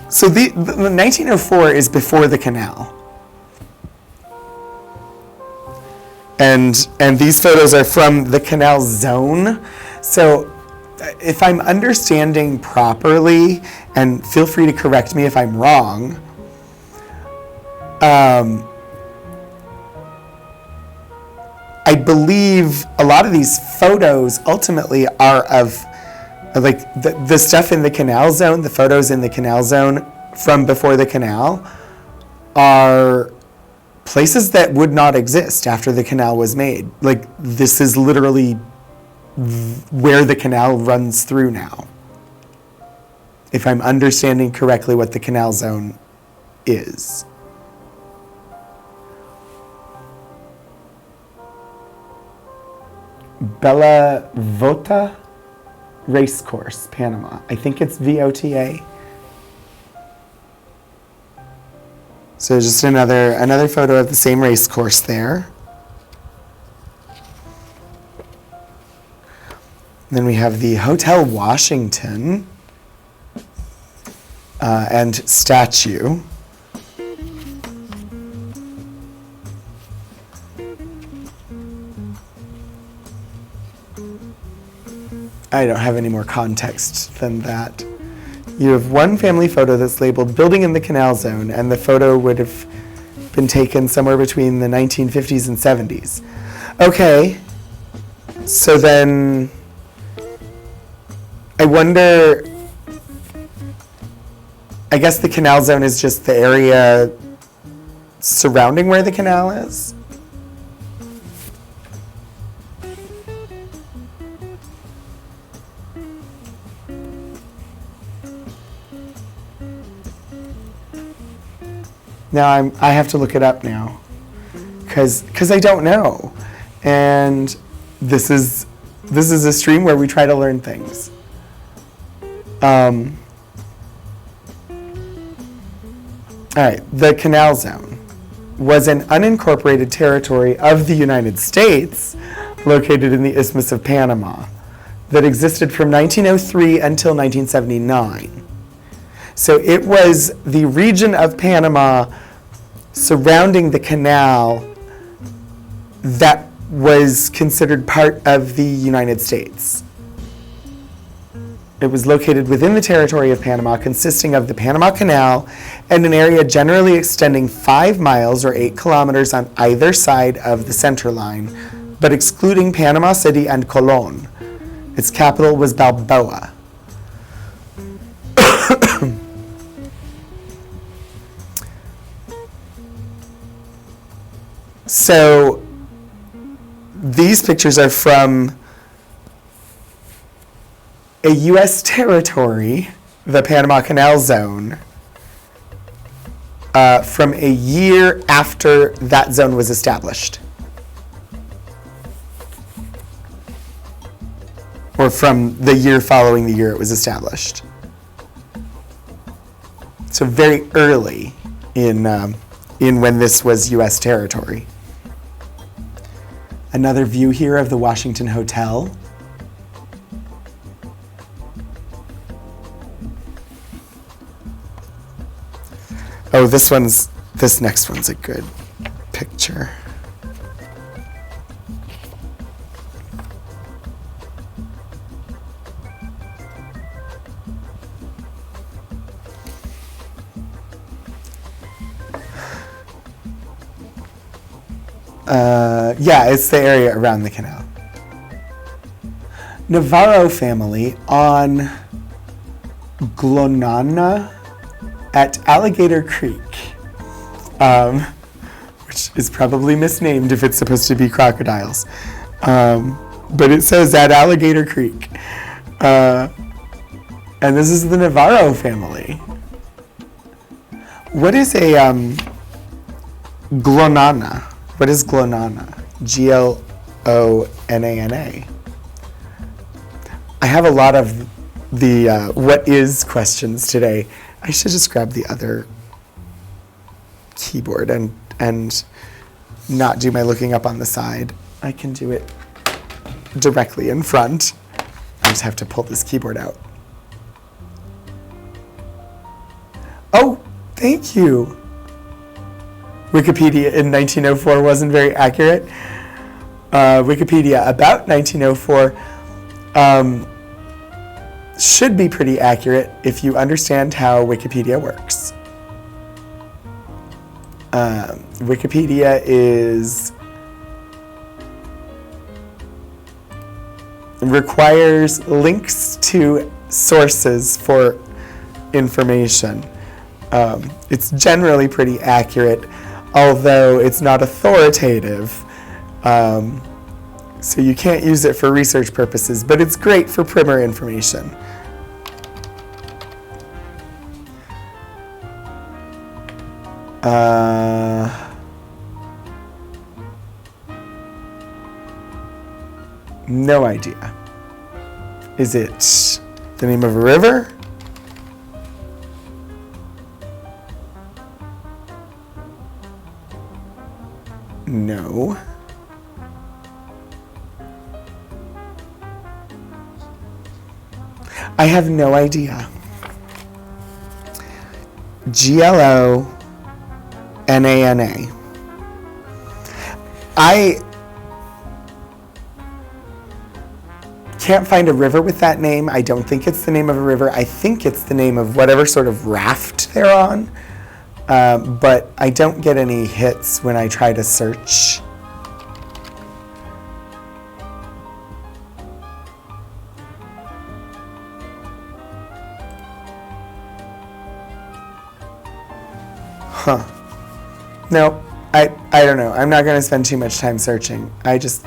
So the 1904 is before the canal. And these photos are from the Canal Zone. So if I'm understanding properly, and feel free to correct me if I'm wrong, I believe a lot of these photos ultimately are of like the stuff in the Canal Zone, the photos in the Canal Zone from before the canal are places that would not exist after the canal was made. Like, this is literally where the canal runs through now. If I'm understanding correctly what the Canal Zone is. Bella Vota Racecourse, Panama. I think it's VOTA. So just another photo of the same race course there. Then we have the Hotel Washington and statue. I don't have any more context than that. You have one family photo that's labeled Building in the Canal Zone, and the photo would have been taken somewhere between the 1950s and 70s. Okay, so then I wonder, I guess the Canal Zone is just the area surrounding where the canal is? Now I have to look it up now because I don't know. And this is a stream where we try to learn things. All right, the Canal Zone was an unincorporated territory of the United States located in the Isthmus of Panama that existed from 1903 until 1979. So it was the region of Panama surrounding the canal that was considered part of the United States. It was located within the territory of Panama, consisting of the Panama Canal and an area generally extending 5 miles or 8 kilometers on either side of the center line, but excluding Panama City and Colón. Its capital was Balboa. So these pictures are from a U.S. territory, the Panama Canal Zone, from a year after that zone was established. Or from the year following the year it was established. So very early in when this was U.S. territory. Another view here of the Washington Hotel. Oh, this next one's a good picture. Yeah, it's the area around the canal. Navarro family on Glonana at Alligator Creek, which is probably misnamed if it's supposed to be crocodiles. But it says at Alligator Creek. And this is the Navarro family. What is a Glonana? What is Glonana? Glonana. I have a lot of the what is questions today. I should just grab the other keyboard and not do my looking up on the side. I can do it directly in front. I just have to pull this keyboard out. Oh, thank you. Wikipedia in 1904 wasn't very accurate. Wikipedia about 1904 should be pretty accurate if you understand how Wikipedia works. Wikipedia requires links to sources for information. It's generally pretty accurate, although it's not authoritative. So you can't use it for research purposes, but it's great for primer information. No idea. Is it the name of a river? No. I have no idea. Glonana. I can't find a river with that name. I don't think it's the name of a river. I think it's the name of whatever sort of raft they're on. But I don't get any hits when I try to search. Huh. No, I don't know. I'm not going to spend too much time searching. I just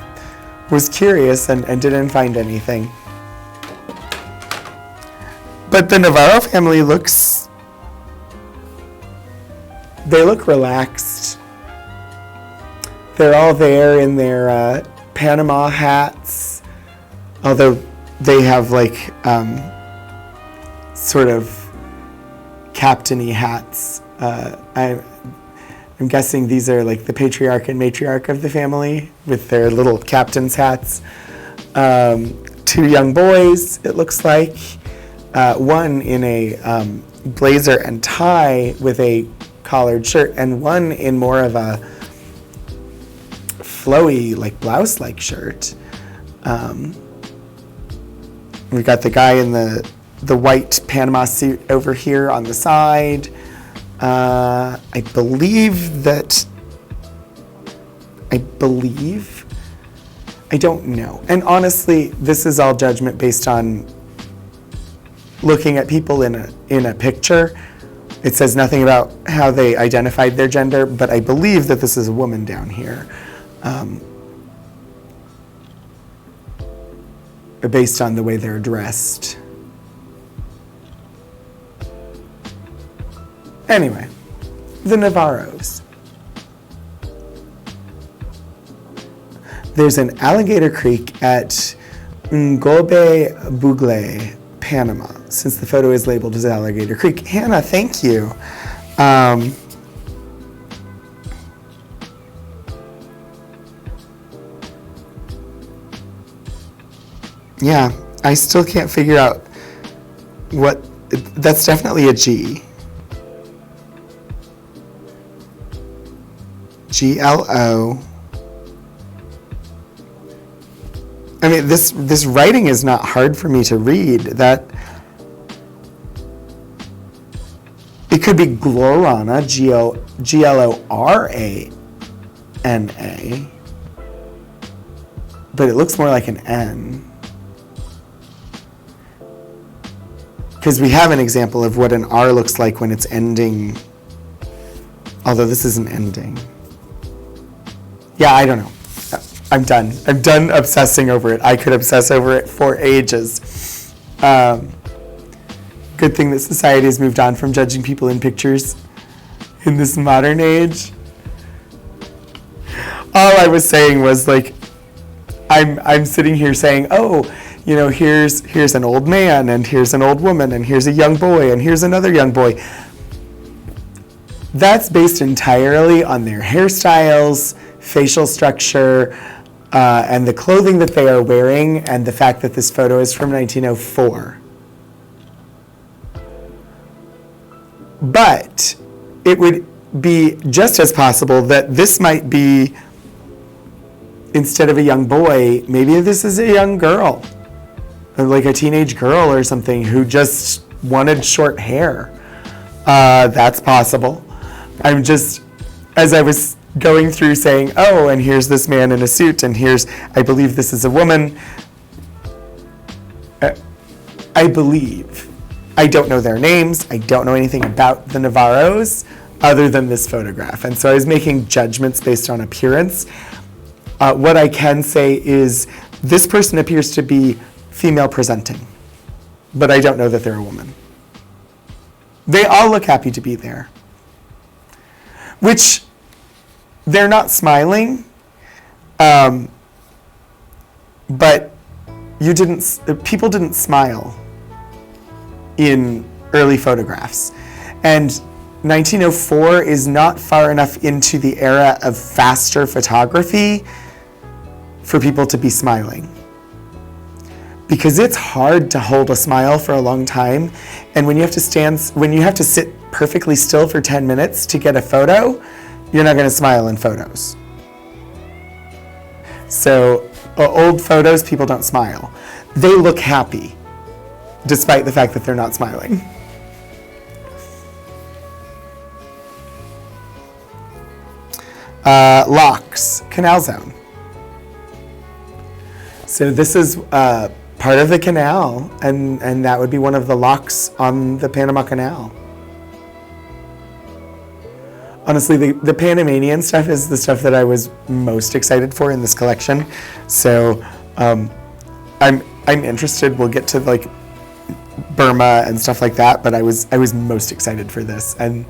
was curious and didn't find anything. But the Navarro family looks they look relaxed. They're all there in their Panama hats, although they have like sort of captain-y hats. I'm guessing these are like the patriarch and matriarch of the family with their little captain's hats. 2 young boys, it looks like. One in a blazer and tie with a collared shirt, and one in more of a flowy, like blouse-like shirt. We've got the guy in the white Panama suit over here on the side. I believe, I don't know. And honestly, this is all judgment based on looking at people in a picture. It says nothing about how they identified their gender, but I believe that this is a woman down here. Based on the way they're dressed. Anyway, the Navarros. There's an alligator creek at Ngobe Bugle, Panama, since the photo is labeled as Alligator Creek. Hannah, thank you. Yeah, I still can't figure out what, that's definitely a G. G-L-O. I mean, this writing is not hard for me to read. That it could be Glorana, Glorana, but it looks more like an N. Because we have an example of what an R looks like when it's ending, although this isn't ending. Yeah, I don't know. I'm done. I'm done obsessing over it. I could obsess over it for ages. Good thing that society has moved on from judging people in pictures in this modern age. All I was saying was like, I'm sitting here saying, oh, you know, here's an old man, and here's an old woman, and here's a young boy, and here's another young boy. That's based entirely on their hairstyles, facial structure, and the clothing that they are wearing, and the fact that this photo is from 1904. But it would be just as possible that this might be, instead of a young boy, maybe this is a young girl, like a teenage girl or something who just wanted short hair. That's possible. I'm just, as I was going through saying, oh, and here's this man in a suit, and here's, I believe this is a woman. I believe. I don't know their names. I don't know anything about the Navarros other than this photograph. And so I was making judgments based on appearance. What I can say is this person appears to be female presenting, but I don't know that they're a woman. They all look happy to be there, which they're not smiling, but people didn't smile in early photographs. And 1904 is not far enough into the era of faster photography for people to be smiling. Because it's hard to hold a smile for a long time, and when you have to sit perfectly still for 10 minutes to get a photo, you're not going to smile in photos. So old photos, people don't smile. They look happy, despite the fact that they're not smiling. Locks, Canal Zone. So this is part of the canal, and that would be one of the locks on the Panama Canal. Honestly, the Panamanian stuff is the stuff that I was most excited for in this collection. So I'm interested. We'll get to like Burma and stuff like that, but I was most excited for this. And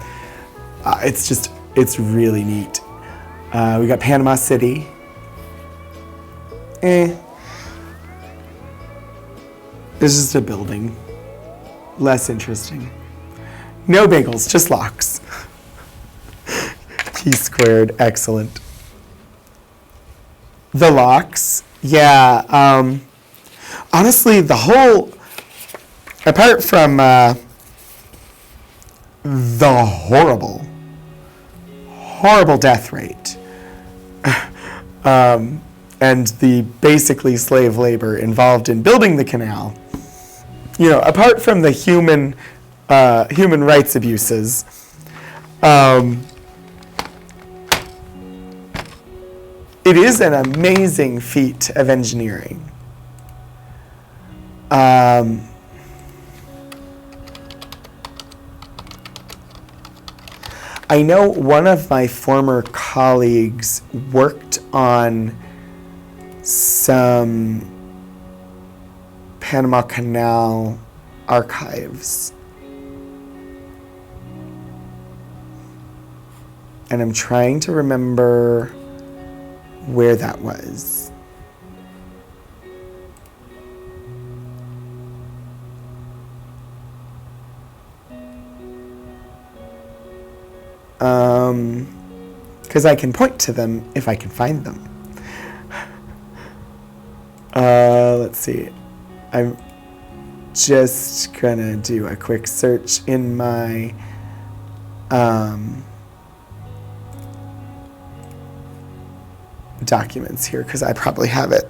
It's really neat. We got Panama City. It's just a building. Less interesting. No bagels, just locks. P squared, excellent. The locks, yeah. Honestly, the whole, apart from the horrible death rate, and the basically slave labor involved in building the canal, apart from the human rights abuses, it is an amazing feat of engineering. I know one of my former colleagues worked on some Panama Canal archives. And I'm trying to remember where that was. Because I can point to them if I can find them. Let's see. I'm just gonna do a quick search in my documents here because I probably have it.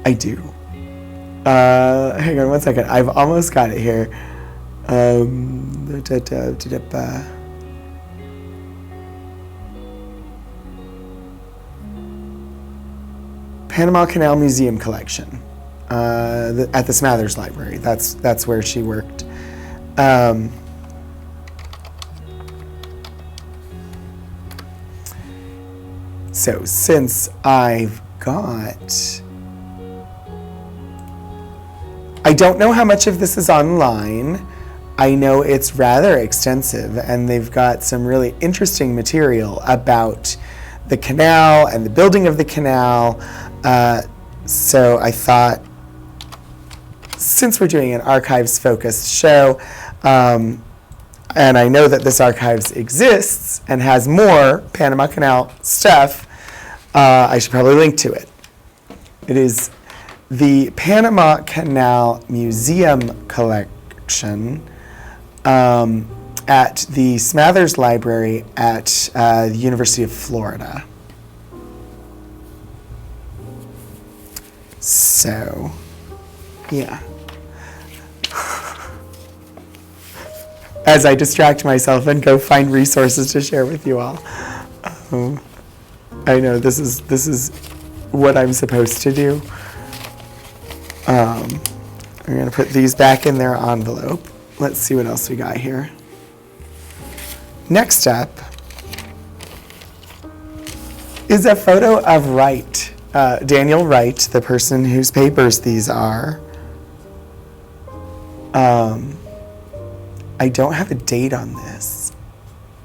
I do. Hang on one second. I've almost got it here. Panama Canal Museum Collection at the Smathers Library. That's where she worked. So since I've got, I don't know how much of this is online. I know it's rather extensive, and they've got some really interesting material about the canal and the building of the canal. So I thought, since we're doing an archives-focused show, and I know that this archives exists and has more Panama Canal stuff, I should probably link to it. It is the Panama Canal Museum Collection at the Smathers Library at the University of Florida. So, yeah. As I distract myself and go find resources to share with you all. I know this is what I'm supposed to do. I'm going to put these back in their envelope. Let's see what else we got here. Next up is a photo of Wright, Daniel Wright, the person whose papers these are. I don't have a date on this.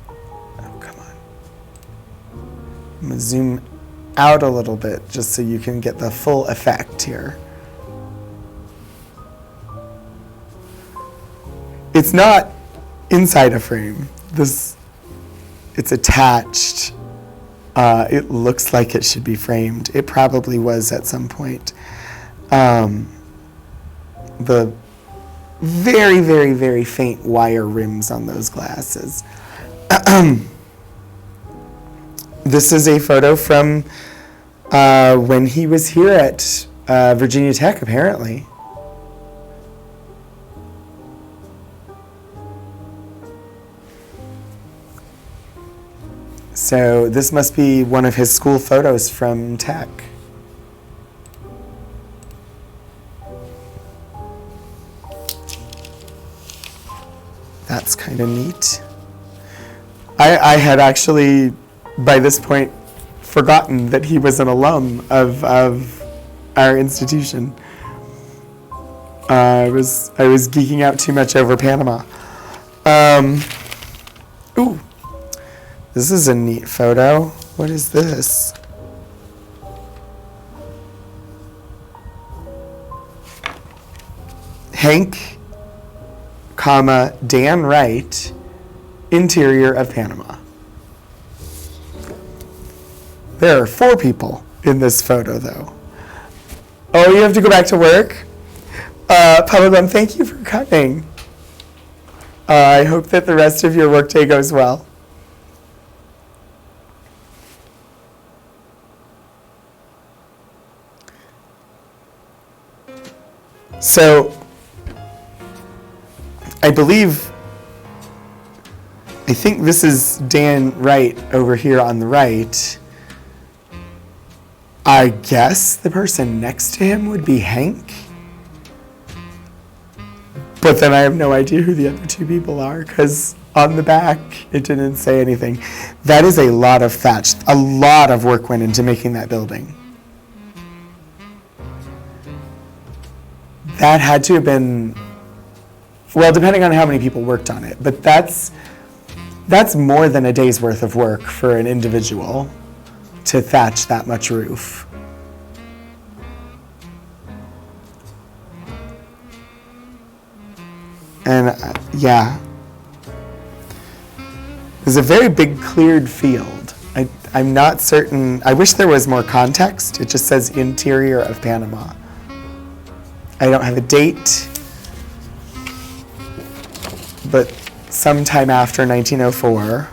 Oh, come on. I'm going to zoom out a little bit just so you can get the full effect here. It's not inside a frame. It's attached. It looks like it should be framed. It probably was at some point. The very, very, very faint wire rims on those glasses. This is a photo from when he was here at Virginia Tech, apparently. So this must be one of his school photos from Tech. That's kind of neat. I had actually, by this point, forgotten that he was an alum of our institution. I was geeking out too much over Panama. Ooh, this is a neat photo. What is this? Hank, Dan Wright, interior of Panama. There are 4 people in this photo, though. Oh, you have to go back to work? Pablo, thank you for coming. I hope that the rest of your workday goes well. So, I think this is Dan Wright over here on the right. I guess the person next to him would be Hank. But then I have no idea who the other 2 people are, because on the back it didn't say anything. That is a lot of thatch. A lot of work went into making that building. That had to have been, well, depending on how many people worked on it, but that's more than a day's worth of work for an individual to thatch that much roof. And yeah, there's a very big cleared field. I'm not certain, I wish there was more context. It just says interior of Panama. I don't have a date, but sometime after 1904.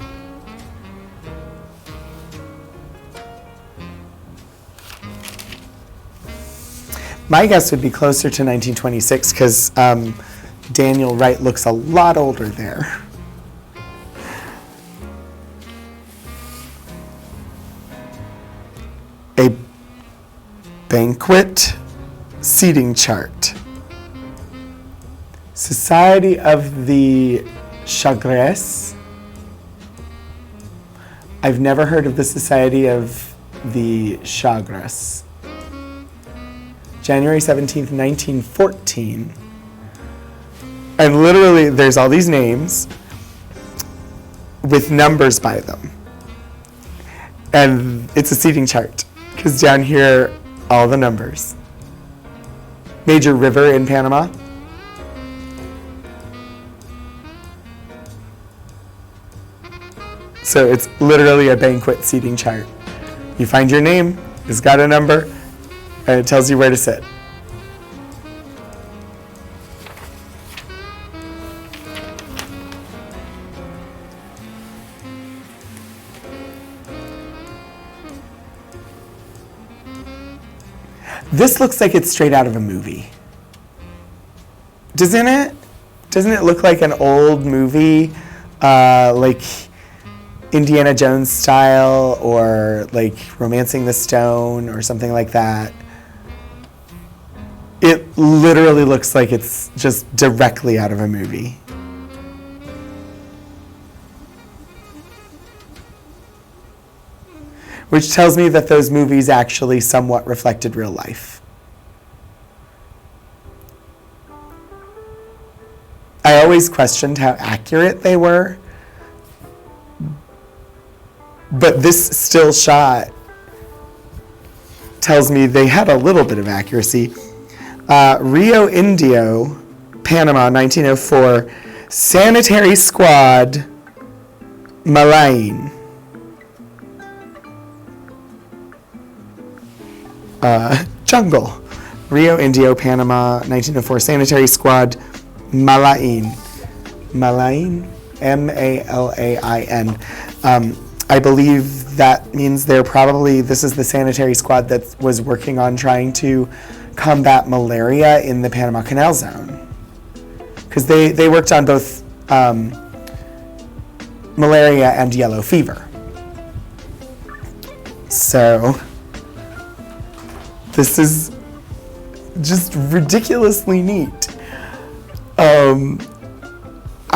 My guess would be closer to 1926 because Daniel Wright looks a lot older there. A banquet seating chart. Society of the Chagres. I've never heard of the Society of the Chagres. January 17th, 1914. And literally, there's all these names with numbers by them. And it's a seating chart, because down here, all the numbers. Major river in Panama. So it's literally a banquet seating chart. You find your name, it's got a number, and it tells you where to sit. This looks like it's straight out of a movie. Doesn't it? Doesn't it look like an old movie, like Indiana Jones style, or like Romancing the Stone or something like that? It literally looks like it's just directly out of a movie. Which tells me that those movies actually somewhat reflected real life. I always questioned how accurate they were, but this still shot tells me they had a little bit of accuracy. Rio Indio, Panama, 1904, Sanitary Squad, Malain. Jungle, Rio Indio, Panama, 1904, Sanitary Squad, Malain. Malain? M-A-L-A-I-N. I believe that means this is the sanitary squad that was working on trying to combat malaria in the Panama Canal Zone. Because they worked on both malaria and yellow fever. So this is just ridiculously neat.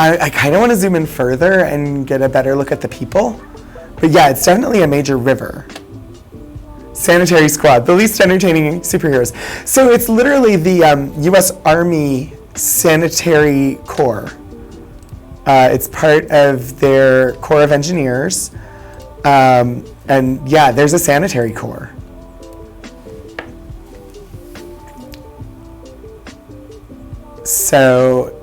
I kind of want to zoom in further and get a better look at the people. But yeah, it's definitely a major river. Sanitary Squad, the least entertaining superheroes. So it's literally the U.S. Army Sanitary Corps. It's part of their Corps of Engineers. And yeah, there's a sanitary corps. So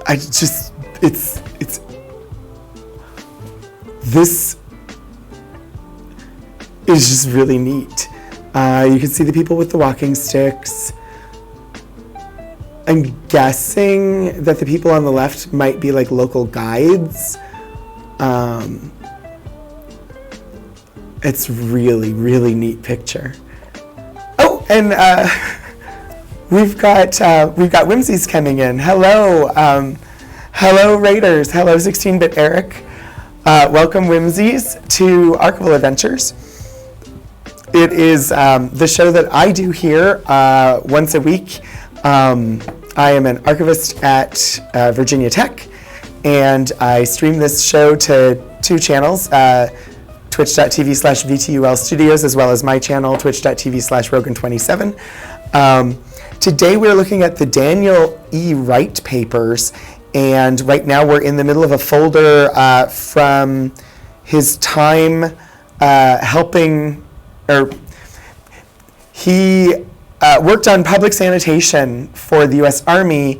I just, it's, this is just really neat. You can see the people with the walking sticks. I'm guessing that the people on the left might be like local guides. It's really, really neat picture. Oh, and we've got Whimsies coming in. Hello, hello Raiders. Hello 16-bit Eric. Welcome Whimsies to Archival Adventures. It is the show that I do here once a week. I am an archivist at Virginia Tech, and I stream this show to two channels, twitch.tv/VTUL Studios, as well as my channel, twitch.tv/Rogan27. Today we're looking at the Daniel E. Wright papers, and right now we're in the middle of a folder from his time helping, or he worked on public sanitation for the U.S. Army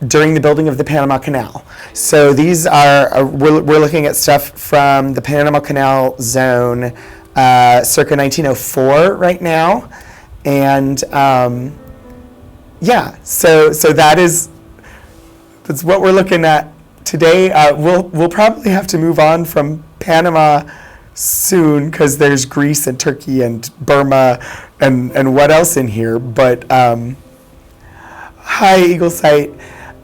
during the building of the Panama Canal. So these are, we're looking at stuff from the Panama Canal Zone circa 1904 right now. And yeah, so that's what we're looking at today. We'll probably have to move on from Panama soon because there's Greece and Turkey and Burma and what else in here. But hi, Eagle Sight.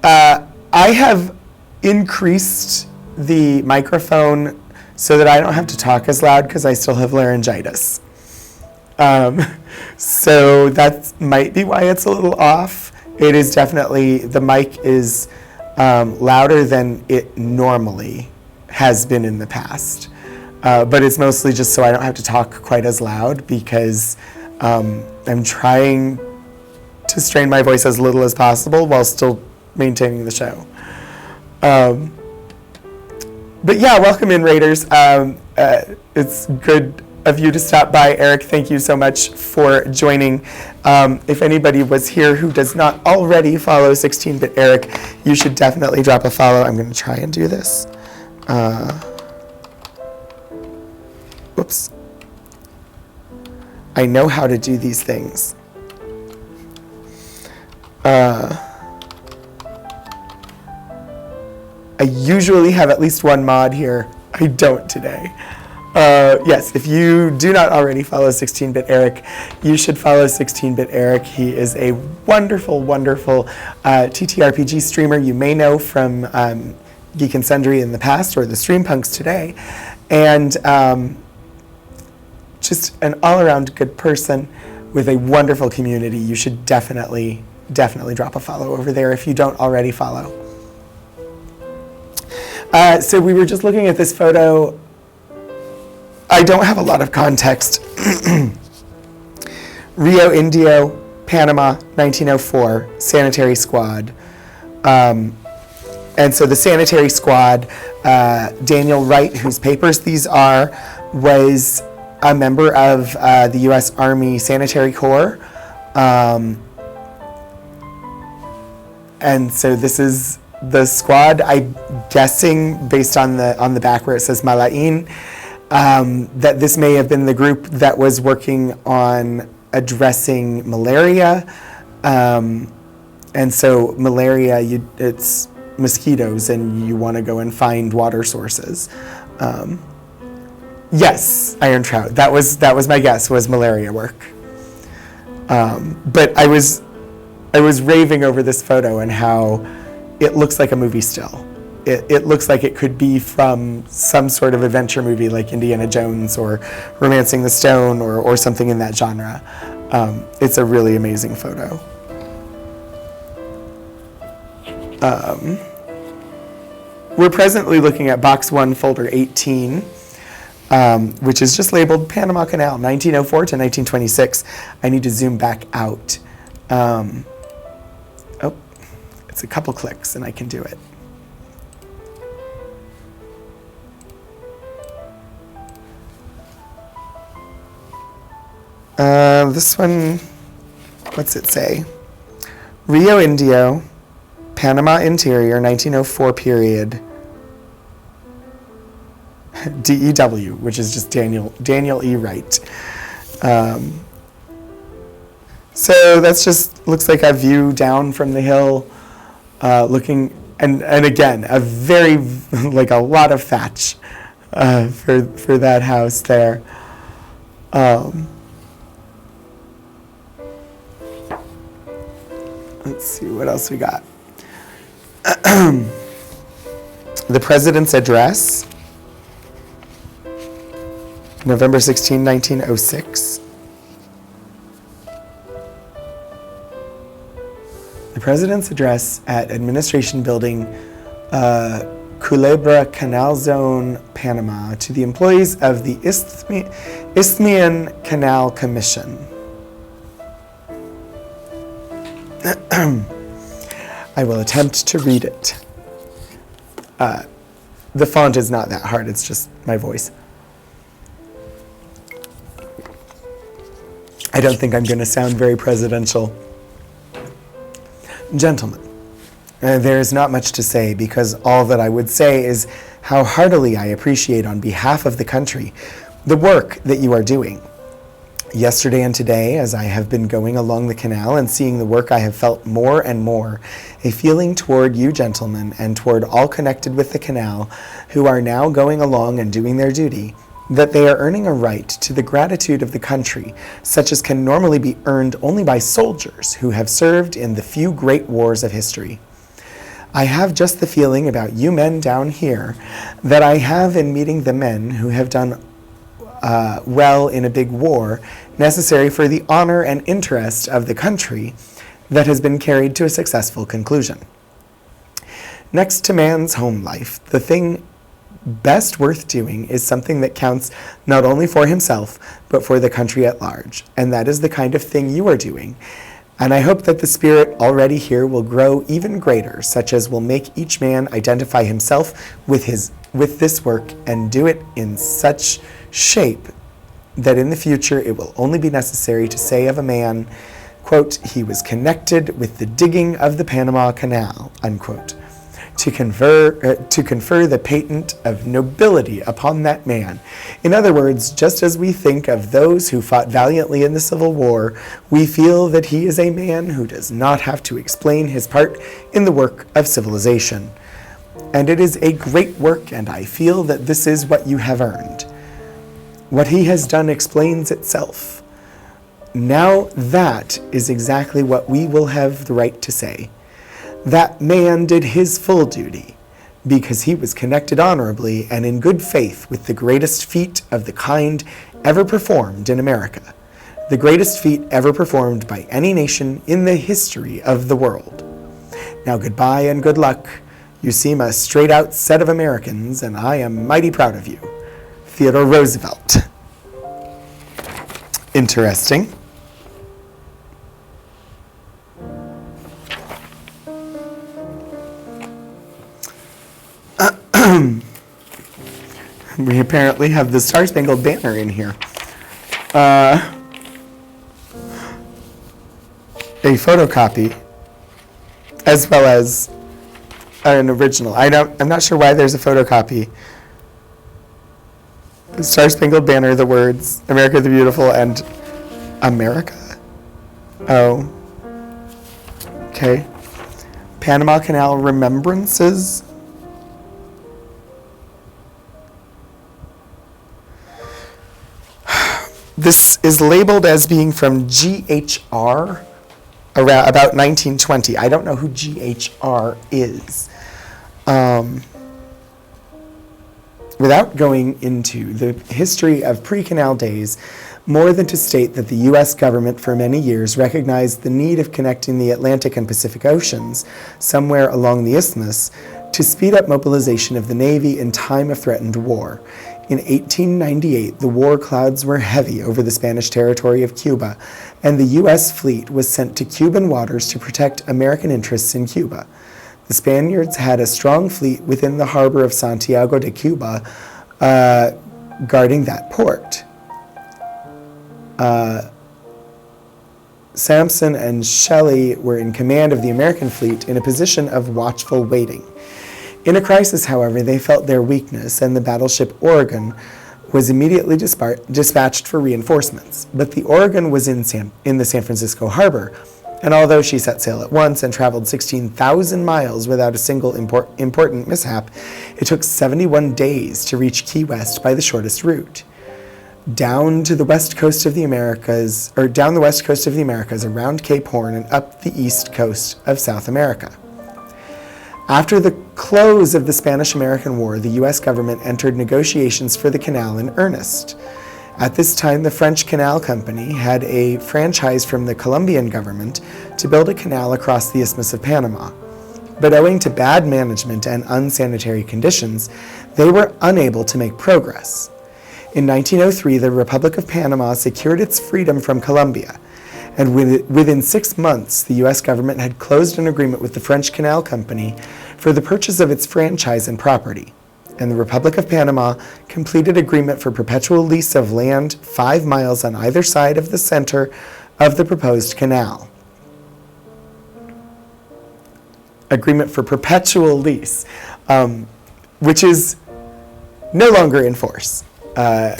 I have increased the microphone so that I don't have to talk as loud because I still have laryngitis. So that might be why it's a little off. It is definitely, the mic is louder than it normally has been in the past. But it's mostly just so I don't have to talk quite as loud because I'm trying to strain my voice as little as possible while still maintaining the show. But yeah, welcome in, Raiders. It's good of you to stop by. Eric, thank you so much for joining. If anybody was here who does not already follow 16-bit Eric, you should definitely drop a follow. I'm going to try and do this. Whoops. I know how to do these things. I usually have at least one mod here. I don't today. Yes, if you do not already follow 16-bit Eric, you should follow 16-bit Eric. He is a wonderful, wonderful TTRPG streamer you may know from Geek and Sundry in the past or the Streampunks today. And just an all-around good person with a wonderful community. You should definitely drop a follow over there if you don't already follow. So we were just looking at this photo. I don't have a lot of context. Rio Indio, Panama, 1904, Sanitary Squad. And so the Sanitary Squad, Daniel Wright, whose papers these are, was a member of the U.S. Army Sanitary Corps. And so this is the squad. I'm guessing, based on the back where it says Malain, that this may have been the group that was working on addressing malaria. And so malaria, it's mosquitoes, and you want to go and find water sources. Yes, iron trout. That was my guess, was malaria work. But I was raving over this photo and how it looks like a movie still. It looks like it could be from some sort of adventure movie like Indiana Jones or Romancing the Stone or something in that genre. It's a really amazing photo. We're presently looking at Box 1, Folder 18. which is just labeled Panama Canal, 1904 to 1926. I need to zoom back out. It's a couple clicks and I can do it. This one, what's it say? Rio Indio, Panama Interior, 1904 period. DEW, which is just Daniel E. Wright. So that's just, looks like a view down from the hill, looking, and again, a very, like a lot of thatch for that house there. Let's see what else we got. The President's Address, November 16, 1906. The President's Address at Administration Building, Culebra Canal Zone, Panama, to the employees of the Isthmian Canal Commission. I will attempt to read it. The font is not that hard, it's just my voice. I don't think I'm going to sound very presidential. Gentlemen, there is not much to say, because all that I would say is how heartily I appreciate on behalf of the country the work that you are doing. Yesterday and today, as I have been going along the canal and seeing the work, I have felt more and more a feeling toward you gentlemen and toward all connected with the canal who are now going along and doing their duty, that they are earning a right to the gratitude of the country, such as can normally be earned only by soldiers who have served in the few great wars of history. I have just the feeling about you men down here that I have in meeting the men who have done well in a big war, necessary for the honor and interest of the country that has been carried to a successful conclusion. Next to man's home life, the thing best worth doing is something that counts not only for himself, but for the country at large. And that is the kind of thing you are doing. And I hope that the spirit already here will grow even greater, such as will make each man identify himself with this work and do it in such shape that in the future it will only be necessary to say of a man, quote, he was connected with the digging of the Panama Canal, unquote, to confer the patent of nobility upon that man. In other words, just as we think of those who fought valiantly in the Civil War, we feel that he is a man who does not have to explain his part in the work of civilization. And it is a great work, and I feel that this is what you have earned. What he has done explains itself. Now that is exactly what we will have the right to say. That man did his full duty, because he was connected honorably and in good faith with the greatest feat of the kind ever performed in America, the greatest feat ever performed by any nation in the history of the world. Now goodbye and good luck. You seem a straight-out set of Americans, and I am mighty proud of you. Theodore Roosevelt. Interesting. We apparently have the Star-Spangled Banner in here. A photocopy, as well as an original. I'm not sure why there's a photocopy. The Star-Spangled Banner, the words, America the Beautiful, and America? Oh. Okay. Panama Canal Remembrances. This is labeled as being from GHR, around about 1920. I don't know who GHR is. Without going into the history of pre-canal days, more than to state that the U.S. government for many years recognized the need of connecting the Atlantic and Pacific Oceans somewhere along the isthmus to speed up mobilization of the Navy in time of threatened war. In 1898, the war clouds were heavy over the Spanish territory of Cuba, and the U.S. fleet was sent to Cuban waters to protect American interests in Cuba. The Spaniards had a strong fleet within the harbor of Santiago de Cuba, guarding that port. Sampson and Shelley were in command of the American fleet in a position of watchful waiting. In a crisis, however, they felt their weakness, and the battleship Oregon was immediately dispatched for reinforcements. But the Oregon was in the San Francisco harbor, and although she set sail at once and traveled 16,000 miles without a single important mishap, it took 71 days to reach Key West by the shortest route. Down the west coast of the Americas, around Cape Horn and up the east coast of South America. After the close of the Spanish-American War, the U.S. government entered negotiations for the canal in earnest. At this time, the French Canal Company had a franchise from the Colombian government to build a canal across the Isthmus of Panama. But owing to bad management and unsanitary conditions, they were unable to make progress. In 1903, the Republic of Panama secured its freedom from Colombia, and within 6 months, the U.S. government had closed an agreement with the French Canal Company for the purchase of its franchise and property, and the Republic of Panama completed agreement for perpetual lease of land 5 miles on either side of the center of the proposed canal. Agreement for perpetual lease, which is no longer in force. The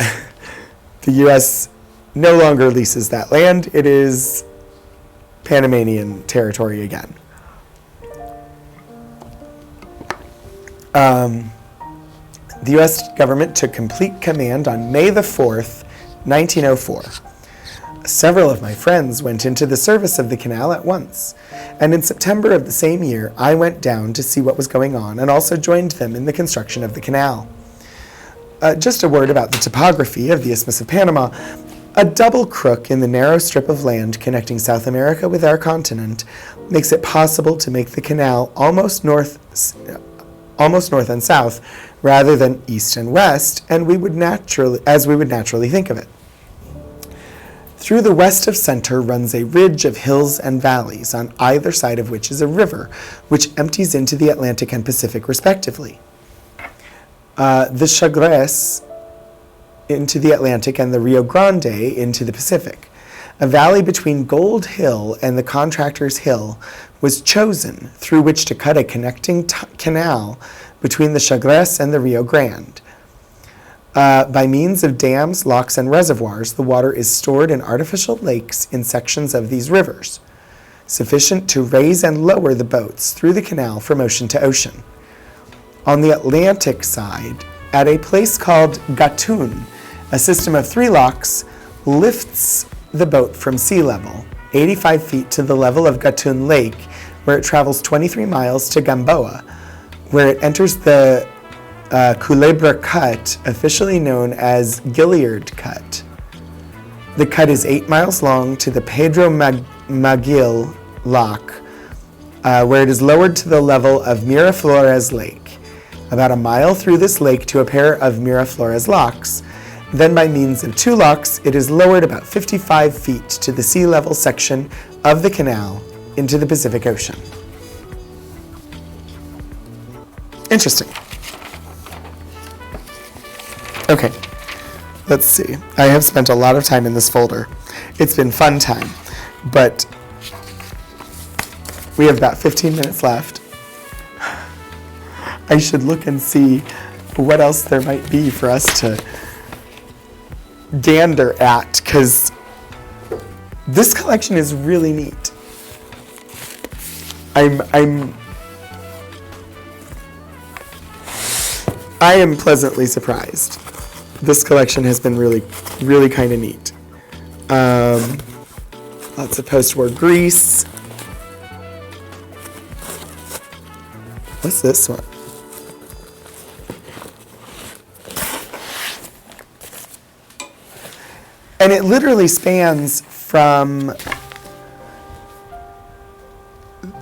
U.S. no longer leases that land. It is Panamanian territory again. The U.S. government took complete command on May the 4th, 1904. Several of my friends went into the service of the canal at once, and in September of the same year, I went down to see what was going on and also joined them in the construction of the canal. Just a word about the topography of the Isthmus of Panama. A double crook in the narrow strip of land connecting South America with our continent makes it possible to make the canal almost north and south rather than east and west, and we would naturally think of it. Through the west of center runs a ridge of hills and valleys, on either side of which is a river, which empties into the Atlantic and Pacific respectively. The Chagres into the Atlantic and the Rio Grande into the Pacific. A valley between Gold Hill and the Contractor's Hill was chosen through which to cut a connecting canal between the Chagres and the Rio Grande. By means of dams, locks, and reservoirs, the water is stored in artificial lakes in sections of these rivers, sufficient to raise and lower the boats through the canal from ocean to ocean. On the Atlantic side, at a place called Gatun, a system of 3 locks lifts the boat from sea level, 85 feet to the level of Gatun Lake, where it travels 23 miles to Gamboa, where it enters the Culebra Cut, officially known as Gilliard Cut. The cut is 8 miles long to the Pedro Maguil Lock, where it is lowered to the level of Miraflores Lake. About a mile through this lake to a pair of Miraflores locks. Then by means of 2 locks, it is lowered about 55 feet to the sea level section of the canal into the Pacific Ocean. Interesting. Okay, let's see. I have spent a lot of time in this folder. It's been fun time, but we have about 15 minutes left. I should look and see what else there might be for us to gander at, because this collection is really neat. I am pleasantly surprised. This collection has been really, really kind of neat. Lots of post-war Greece. What's this one? And it literally spans from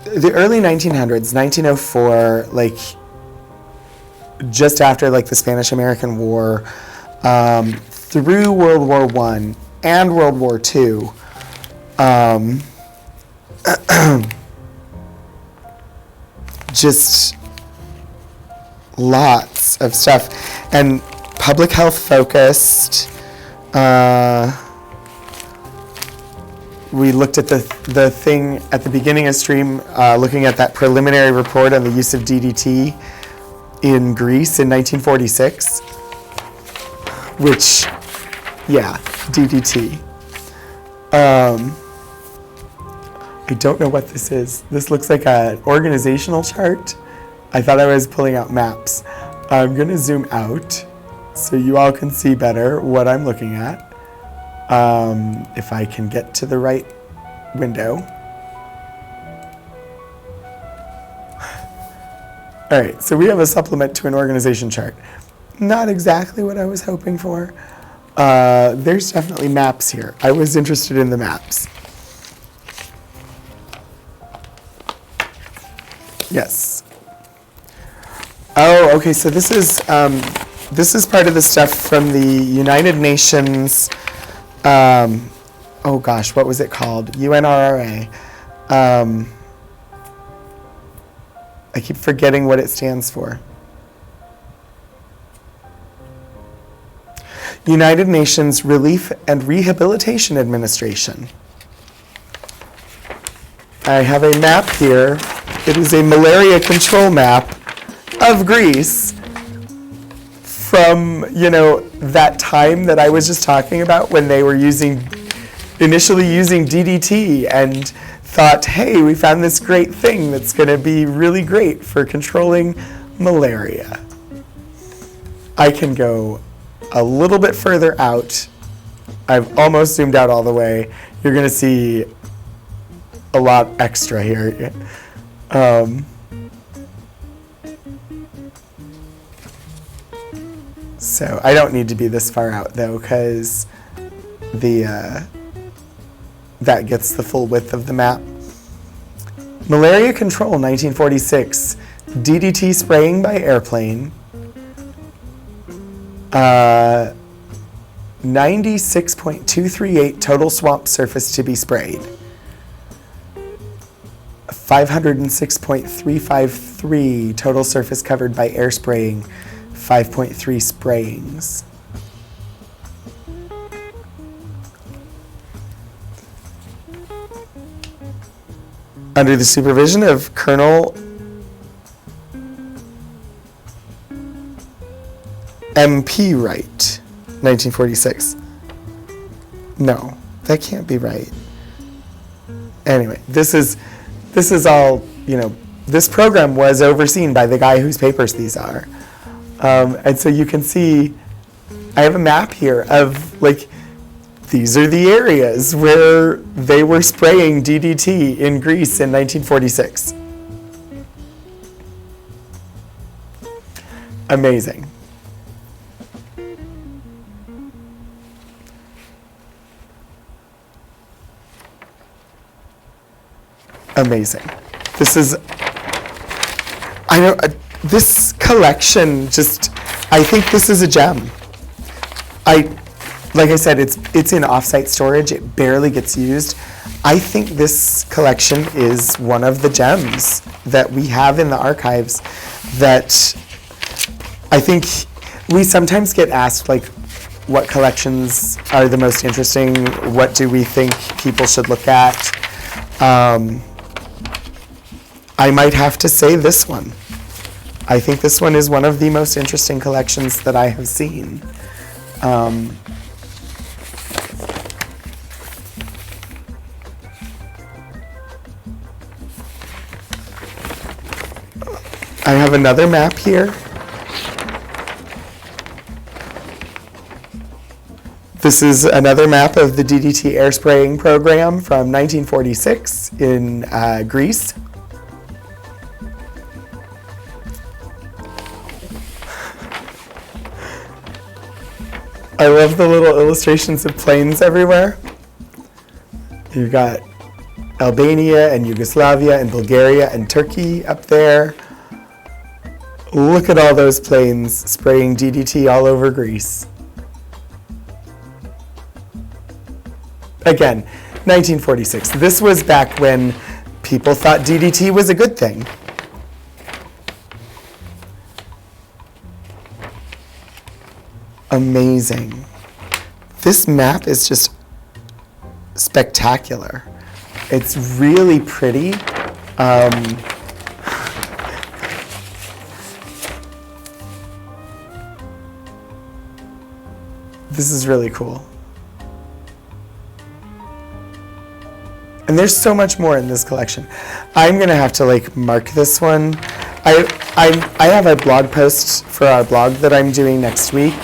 the early 1900s, 1904, like just after like the Spanish-American War, through World War I and World War II. Just lots of stuff, and public health focused. We looked at the thing at the beginning of stream, looking at that preliminary report on the use of DDT in Greece in 1946, which, yeah, DDT. I don't know what this is. This looks like an organizational chart. I thought I was pulling out maps. I'm gonna zoom out so you all can see better what I'm looking at. If I can get to the right window. All right, so we have a supplement to an organization chart. Not exactly what I was hoping for. There's definitely maps here. I was interested in the maps. Yes. Oh, okay, so this is part of the stuff from the United Nations, oh gosh, what was it called? UNRRA. I keep forgetting what it stands for. United Nations Relief and Rehabilitation Administration. I have a map here. It is a malaria control map of Greece from, that time that I was just talking about when they were initially using DDT and thought, hey, we found this great thing that's going to be really great for controlling malaria. I can go a little bit further out. I've almost zoomed out all the way. You're going to see a lot extra here. So I don't need to be this far out though, because that gets the full width of the map. Malaria control, 1946. DDT spraying by airplane. 96.238 total swamp surface to be sprayed. 506.353 total surface covered by air spraying. 5.3 sprayings. Under the supervision of Colonel M.P. Wright, 1946. No, that can't be right. Anyway, this is all, this program was overseen by the guy whose papers these are. And so you can see, I have a map here of, these are the areas where they were spraying DDT in Greece in 1946. Amazing. Amazing. This is, this collection I think this is a gem. Like I said, it's in offsite storage. It barely gets used. I think this collection is one of the gems that we have in the archives that I think we sometimes get asked, what collections are the most interesting? What do we think people should look at? I might have to say this one. I think this one is one of the most interesting collections that I have seen. I have another map here. This is another map of the DDT air spraying program from 1946 in Greece. I love the little illustrations of planes everywhere. You've got Albania and Yugoslavia and Bulgaria and Turkey up there. Look at all those planes spraying DDT all over Greece. Again, 1946. This was back when people thought DDT was a good thing. Amazing. This map is just spectacular. It's really pretty. This is really cool. And there's so much more in this collection. I'm gonna have to like mark this one. I have a blog post for our blog that I'm doing next week.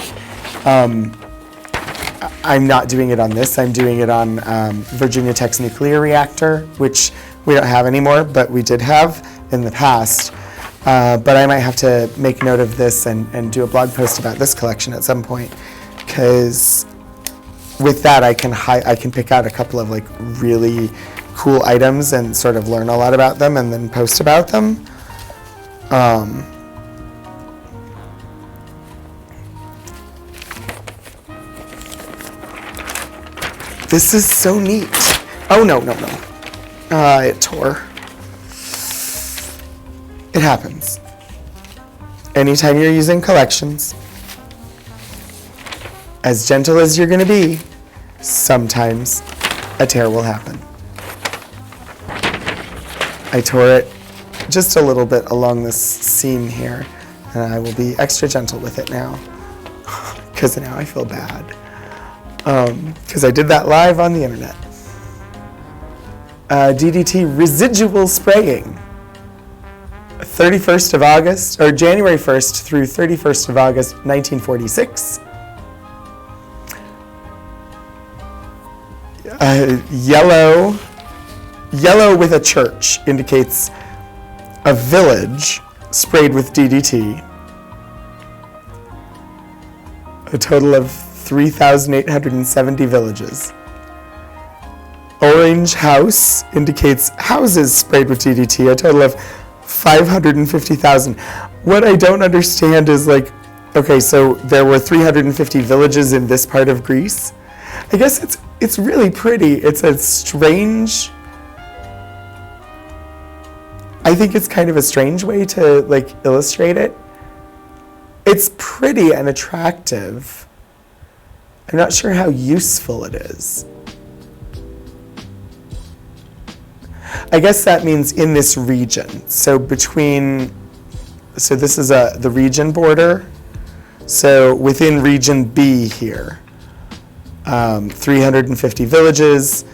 I'm not doing it on this. I'm doing it on Virginia Tech's nuclear reactor, which we don't have anymore, but we did have in the past. But I might have to make note of this and do a blog post about this collection at some point, because with that I can pick out a couple of like really cool items and sort of learn a lot about them and then post about them. This is so neat. Oh, no. It tore. It happens. Anytime you're using collections, as gentle as you're going to be, sometimes a tear will happen. I tore it just a little bit along this seam here, and I will be extra gentle with it now, because now I feel bad. Because I did that live on the internet. DDT residual spraying. 31st of August, or January 1st through 31st of August, 1946. Yellow with a church indicates a village sprayed with DDT. A total of 3,870 villages. Orange house indicates houses sprayed with DDT, a total of 550,000. What I don't understand is like, okay, so there were 350 villages in this part of Greece. I guess it's really pretty. It's a strange, I think it's kind of a strange way to like illustrate it. It's pretty and attractive. I'm not sure how useful it is. I guess that means in this region. So this is the region border. So within region B here, 350 villages,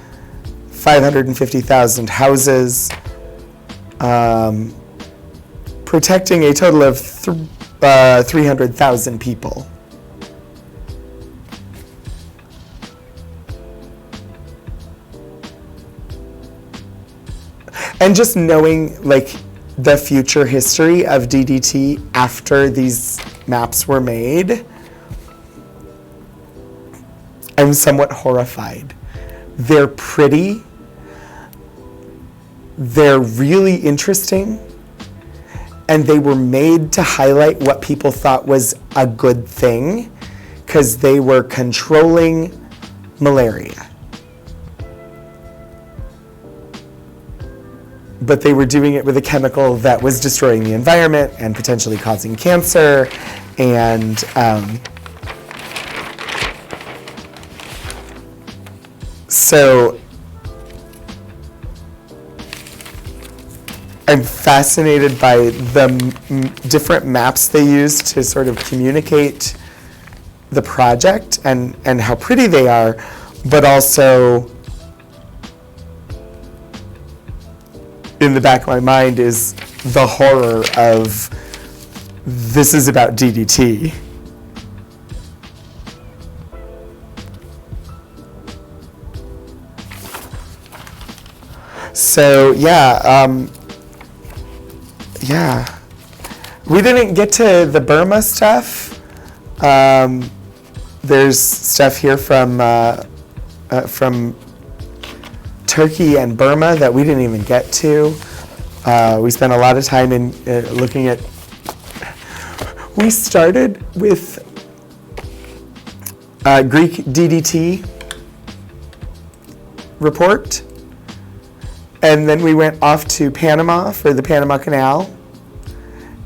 550,000 houses, protecting a total of 300,000 people. And just knowing like the future history of DDT after these maps were made, I'm somewhat horrified. They're pretty, they're really interesting, and they were made to highlight what people thought was a good thing, because they were controlling malaria. But they were doing it with a chemical that was destroying the environment and potentially causing cancer. And so I'm fascinated by the different maps they used to sort of communicate the project and how pretty they are, but also in the back of my mind is the horror of this is about DDT. So yeah, we didn't get to the Burma stuff. There's stuff here from Turkey and Burma that we didn't even get to. We spent a lot of time in looking at. We started with Greek DDT, report. And then we went off to Panama for the Panama Canal.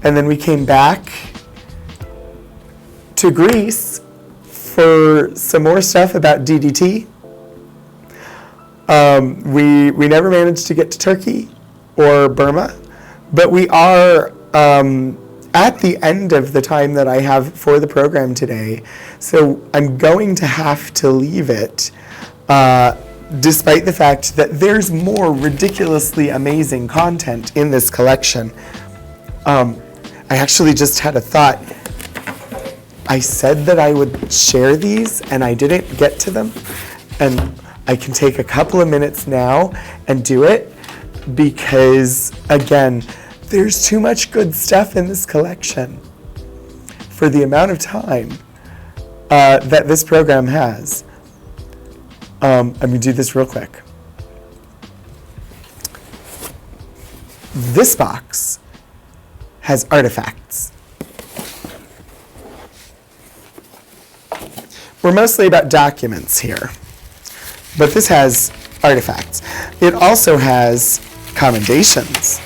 And then we came back to Greece for some more stuff about DDT. We never managed to get to Turkey or Burma, but we are at the end of the time that I have for the program today. So I'm going to have to leave it, despite the fact that there's more ridiculously amazing content in this collection. I actually just had a thought. I said that I would share these and I didn't get to them, and I can take a couple of minutes now and do it because, again, there's too much good stuff in this collection for the amount of time that this program has. I'm going to do this real quick. This box has artifacts. We're mostly about documents here, but this has artifacts. It also has commendations.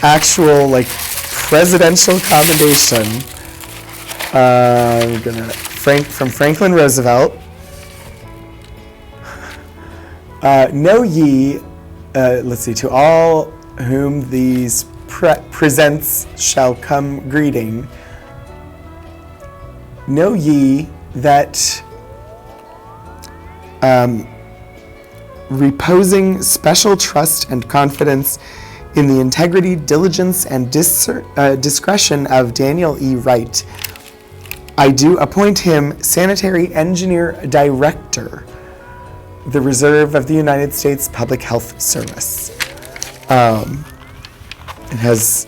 Actual, like, presidential commendation. From Franklin Roosevelt. Know ye, let's see, to all whom these presents shall come greeting, know ye that reposing special trust and confidence in the integrity, diligence, and discretion of Daniel E. Wright, I do appoint him Sanitary Engineer Director, the Reserve of the United States Public Health Service. It has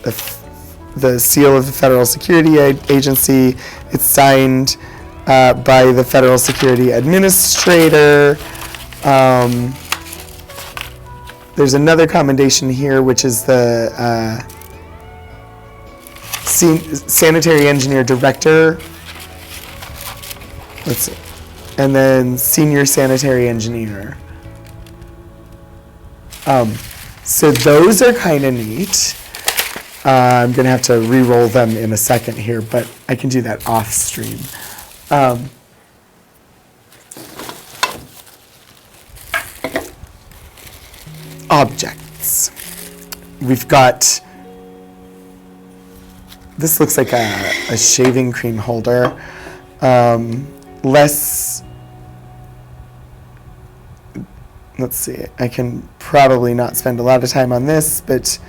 the seal of the Federal Security Agency. It's signed by the Federal Security Administrator. There's another commendation here, which is the Sanitary Engineer Director. Let's see. And then Senior Sanitary Engineer. So those are kind of neat. I'm going to have to re-roll them in a second here, but I can do that off stream. Objects. We've got, this looks like a shaving cream holder. Let's see, I can probably not spend a lot of time on this, but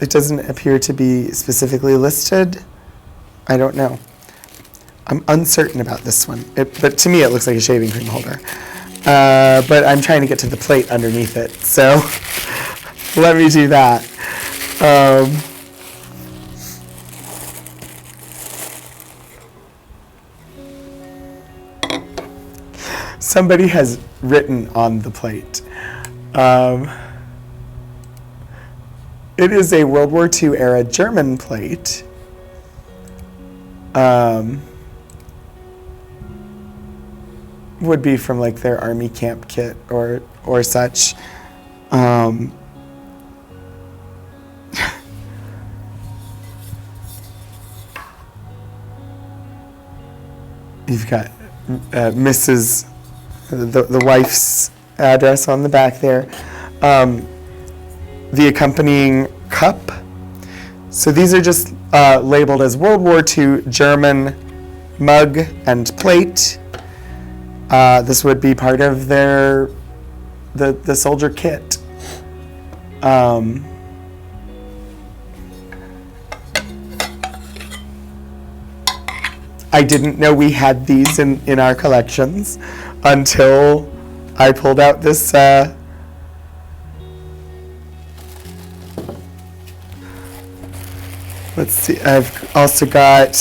it doesn't appear to be specifically listed. I don't know. I'm uncertain about this one, but to me it looks like a shaving cream holder. But I'm trying to get to the plate underneath it, so let me do that. Somebody has written on the plate. It is a World War II era German plate. Would be from like their army camp kit or such. You've got Mrs. The wife's address on the back there. The accompanying cup. So these are just labeled as World War II German mug and plate. This would be part of their the soldier kit. I didn't know we had these in our collections until I pulled out this let's see, I've also got,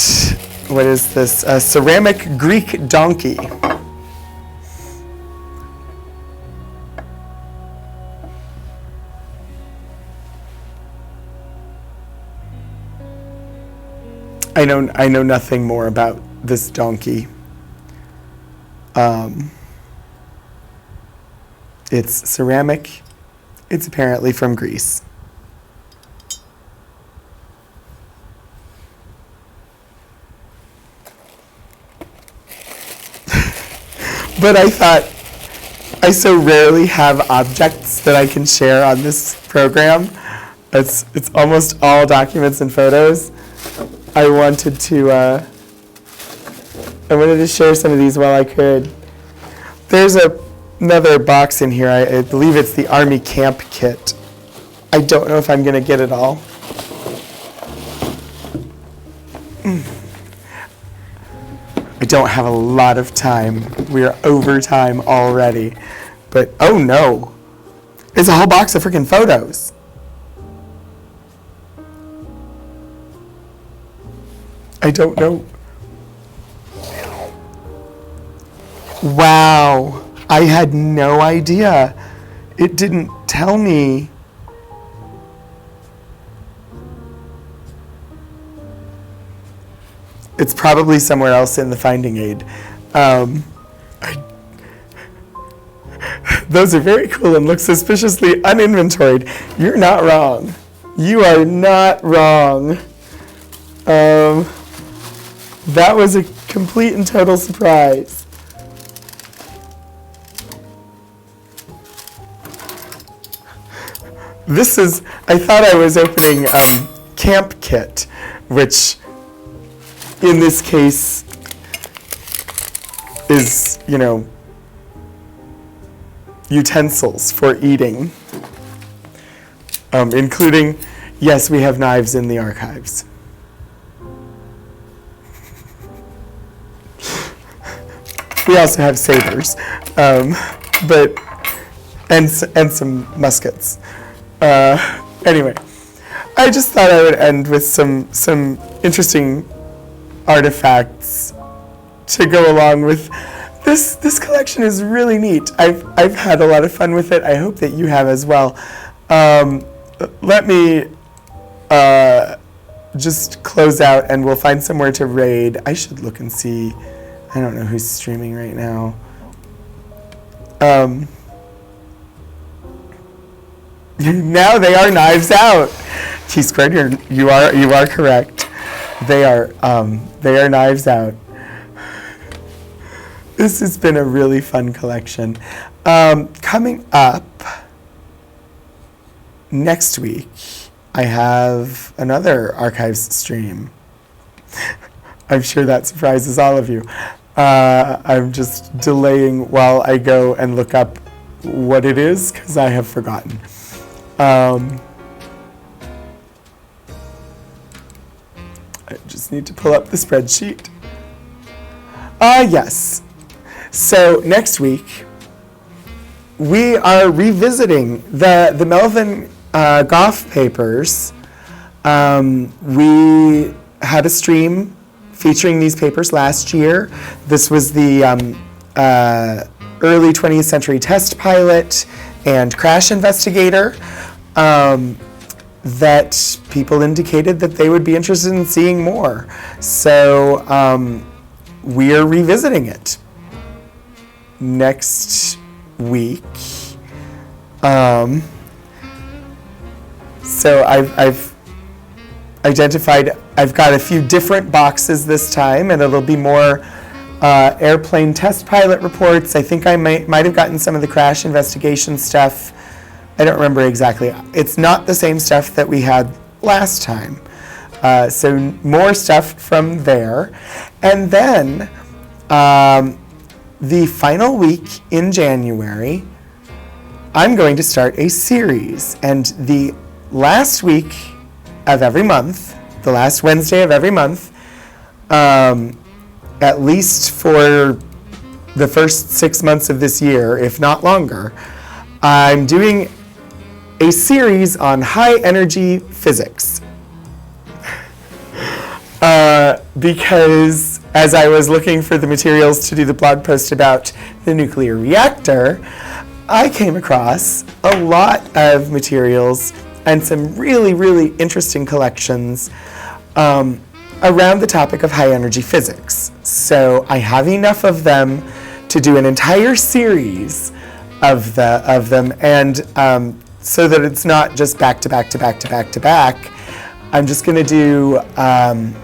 what is this? A ceramic Greek donkey. I know nothing more about this donkey. It's ceramic. It's apparently from Greece. But I thought, I so rarely have objects that I can share on this program. It's almost all documents and photos. I wanted to share some of these while I could. There's another box in here. I believe it's the Army Camp Kit. I don't know if I'm going to get it all. I don't have a lot of time. We are over time already. But, oh no. It's a whole box of freaking photos. I don't know. Wow. I had no idea. It didn't tell me. It's probably somewhere else in the finding aid. Those are very cool and look suspiciously uninventoried. You're not wrong. You are not wrong. That was a complete and total surprise. I thought I was opening Camp Kit, which in this case is, utensils for eating, including, yes, we have knives in the archives. We also have sabers, and some muskets. Anyway, I just thought I would end with some interesting artifacts to go along with this. This collection is really neat. I've had a lot of fun with it. I hope that you have as well. Let me just close out and we'll find somewhere to raid. I should look and see. I don't know who's streaming right now. Now they are Knives Out. T-squared, you are correct. They are Knives Out. This has been a really fun collection. Coming up next week, I have another archives stream. I'm sure that surprises all of you. I'm just delaying while I go and look up what it is because I have forgotten. I just need to pull up the spreadsheet. Yes. So next week, we are revisiting the Melvin Goff papers. We had a stream featuring these papers last year. This was the early 20th century test pilot and crash investigator that people indicated that they would be interested in seeing more. So we are revisiting it next week. So I've identified, I've got a few different boxes this time, and it'll be more airplane test pilot reports. I think I might have gotten some of the crash investigation stuff. I don't remember exactly. It's not the same stuff that we had last time. So more stuff from there. And then the final week in January, I'm going to start a series. And the last week of every month, the last Wednesday of every month, at least for the first 6 months of this year, if not longer, I'm doing a series on high energy physics. Because as I was looking for the materials to do the blog post about the nuclear reactor, I came across a lot of materials and some really, really interesting collections around the topic of high energy physics. So I have enough of them to do an entire series of them, and so that it's not just back to back to back to back to back, I'm just going to do,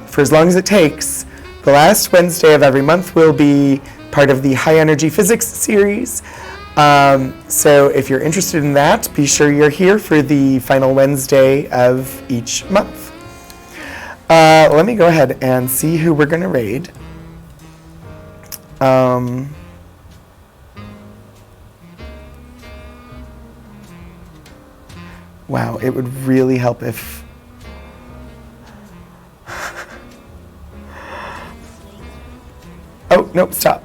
for as long as it takes, the last Wednesday of every month will be part of the high energy physics series. So if you're interested in that, be sure you're here for the final Wednesday of each month. Let me go ahead and see who we're going to raid. Wow, it would really help if... Oh, nope, stop.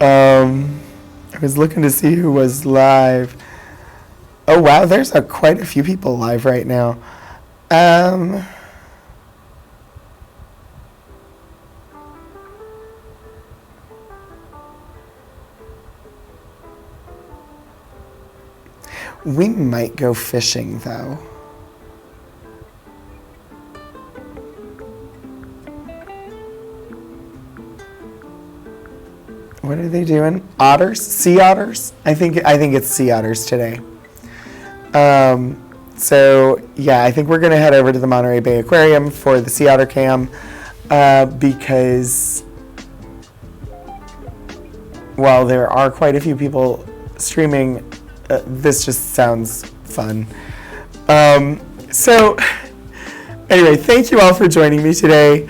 I was looking to see who was live. Oh wow, there's quite a few people live right now. We might go fishing though. What are they doing? Otters? Sea otters? I think it's sea otters today. So yeah, I think we're gonna head over to the Monterey Bay Aquarium for the sea otter cam, because while there are quite a few people streaming, this just sounds fun. So anyway, thank you all for joining me today.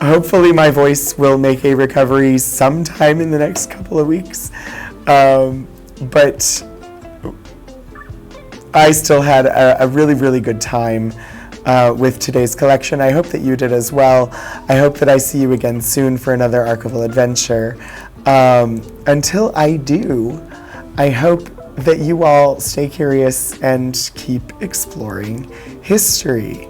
Hopefully my voice will make a recovery sometime in the next couple of weeks. But I still had a really, really good time with today's collection. I hope that you did as well. I hope that I see you again soon for another archival adventure. Until I do, I hope that you all stay curious and keep exploring history.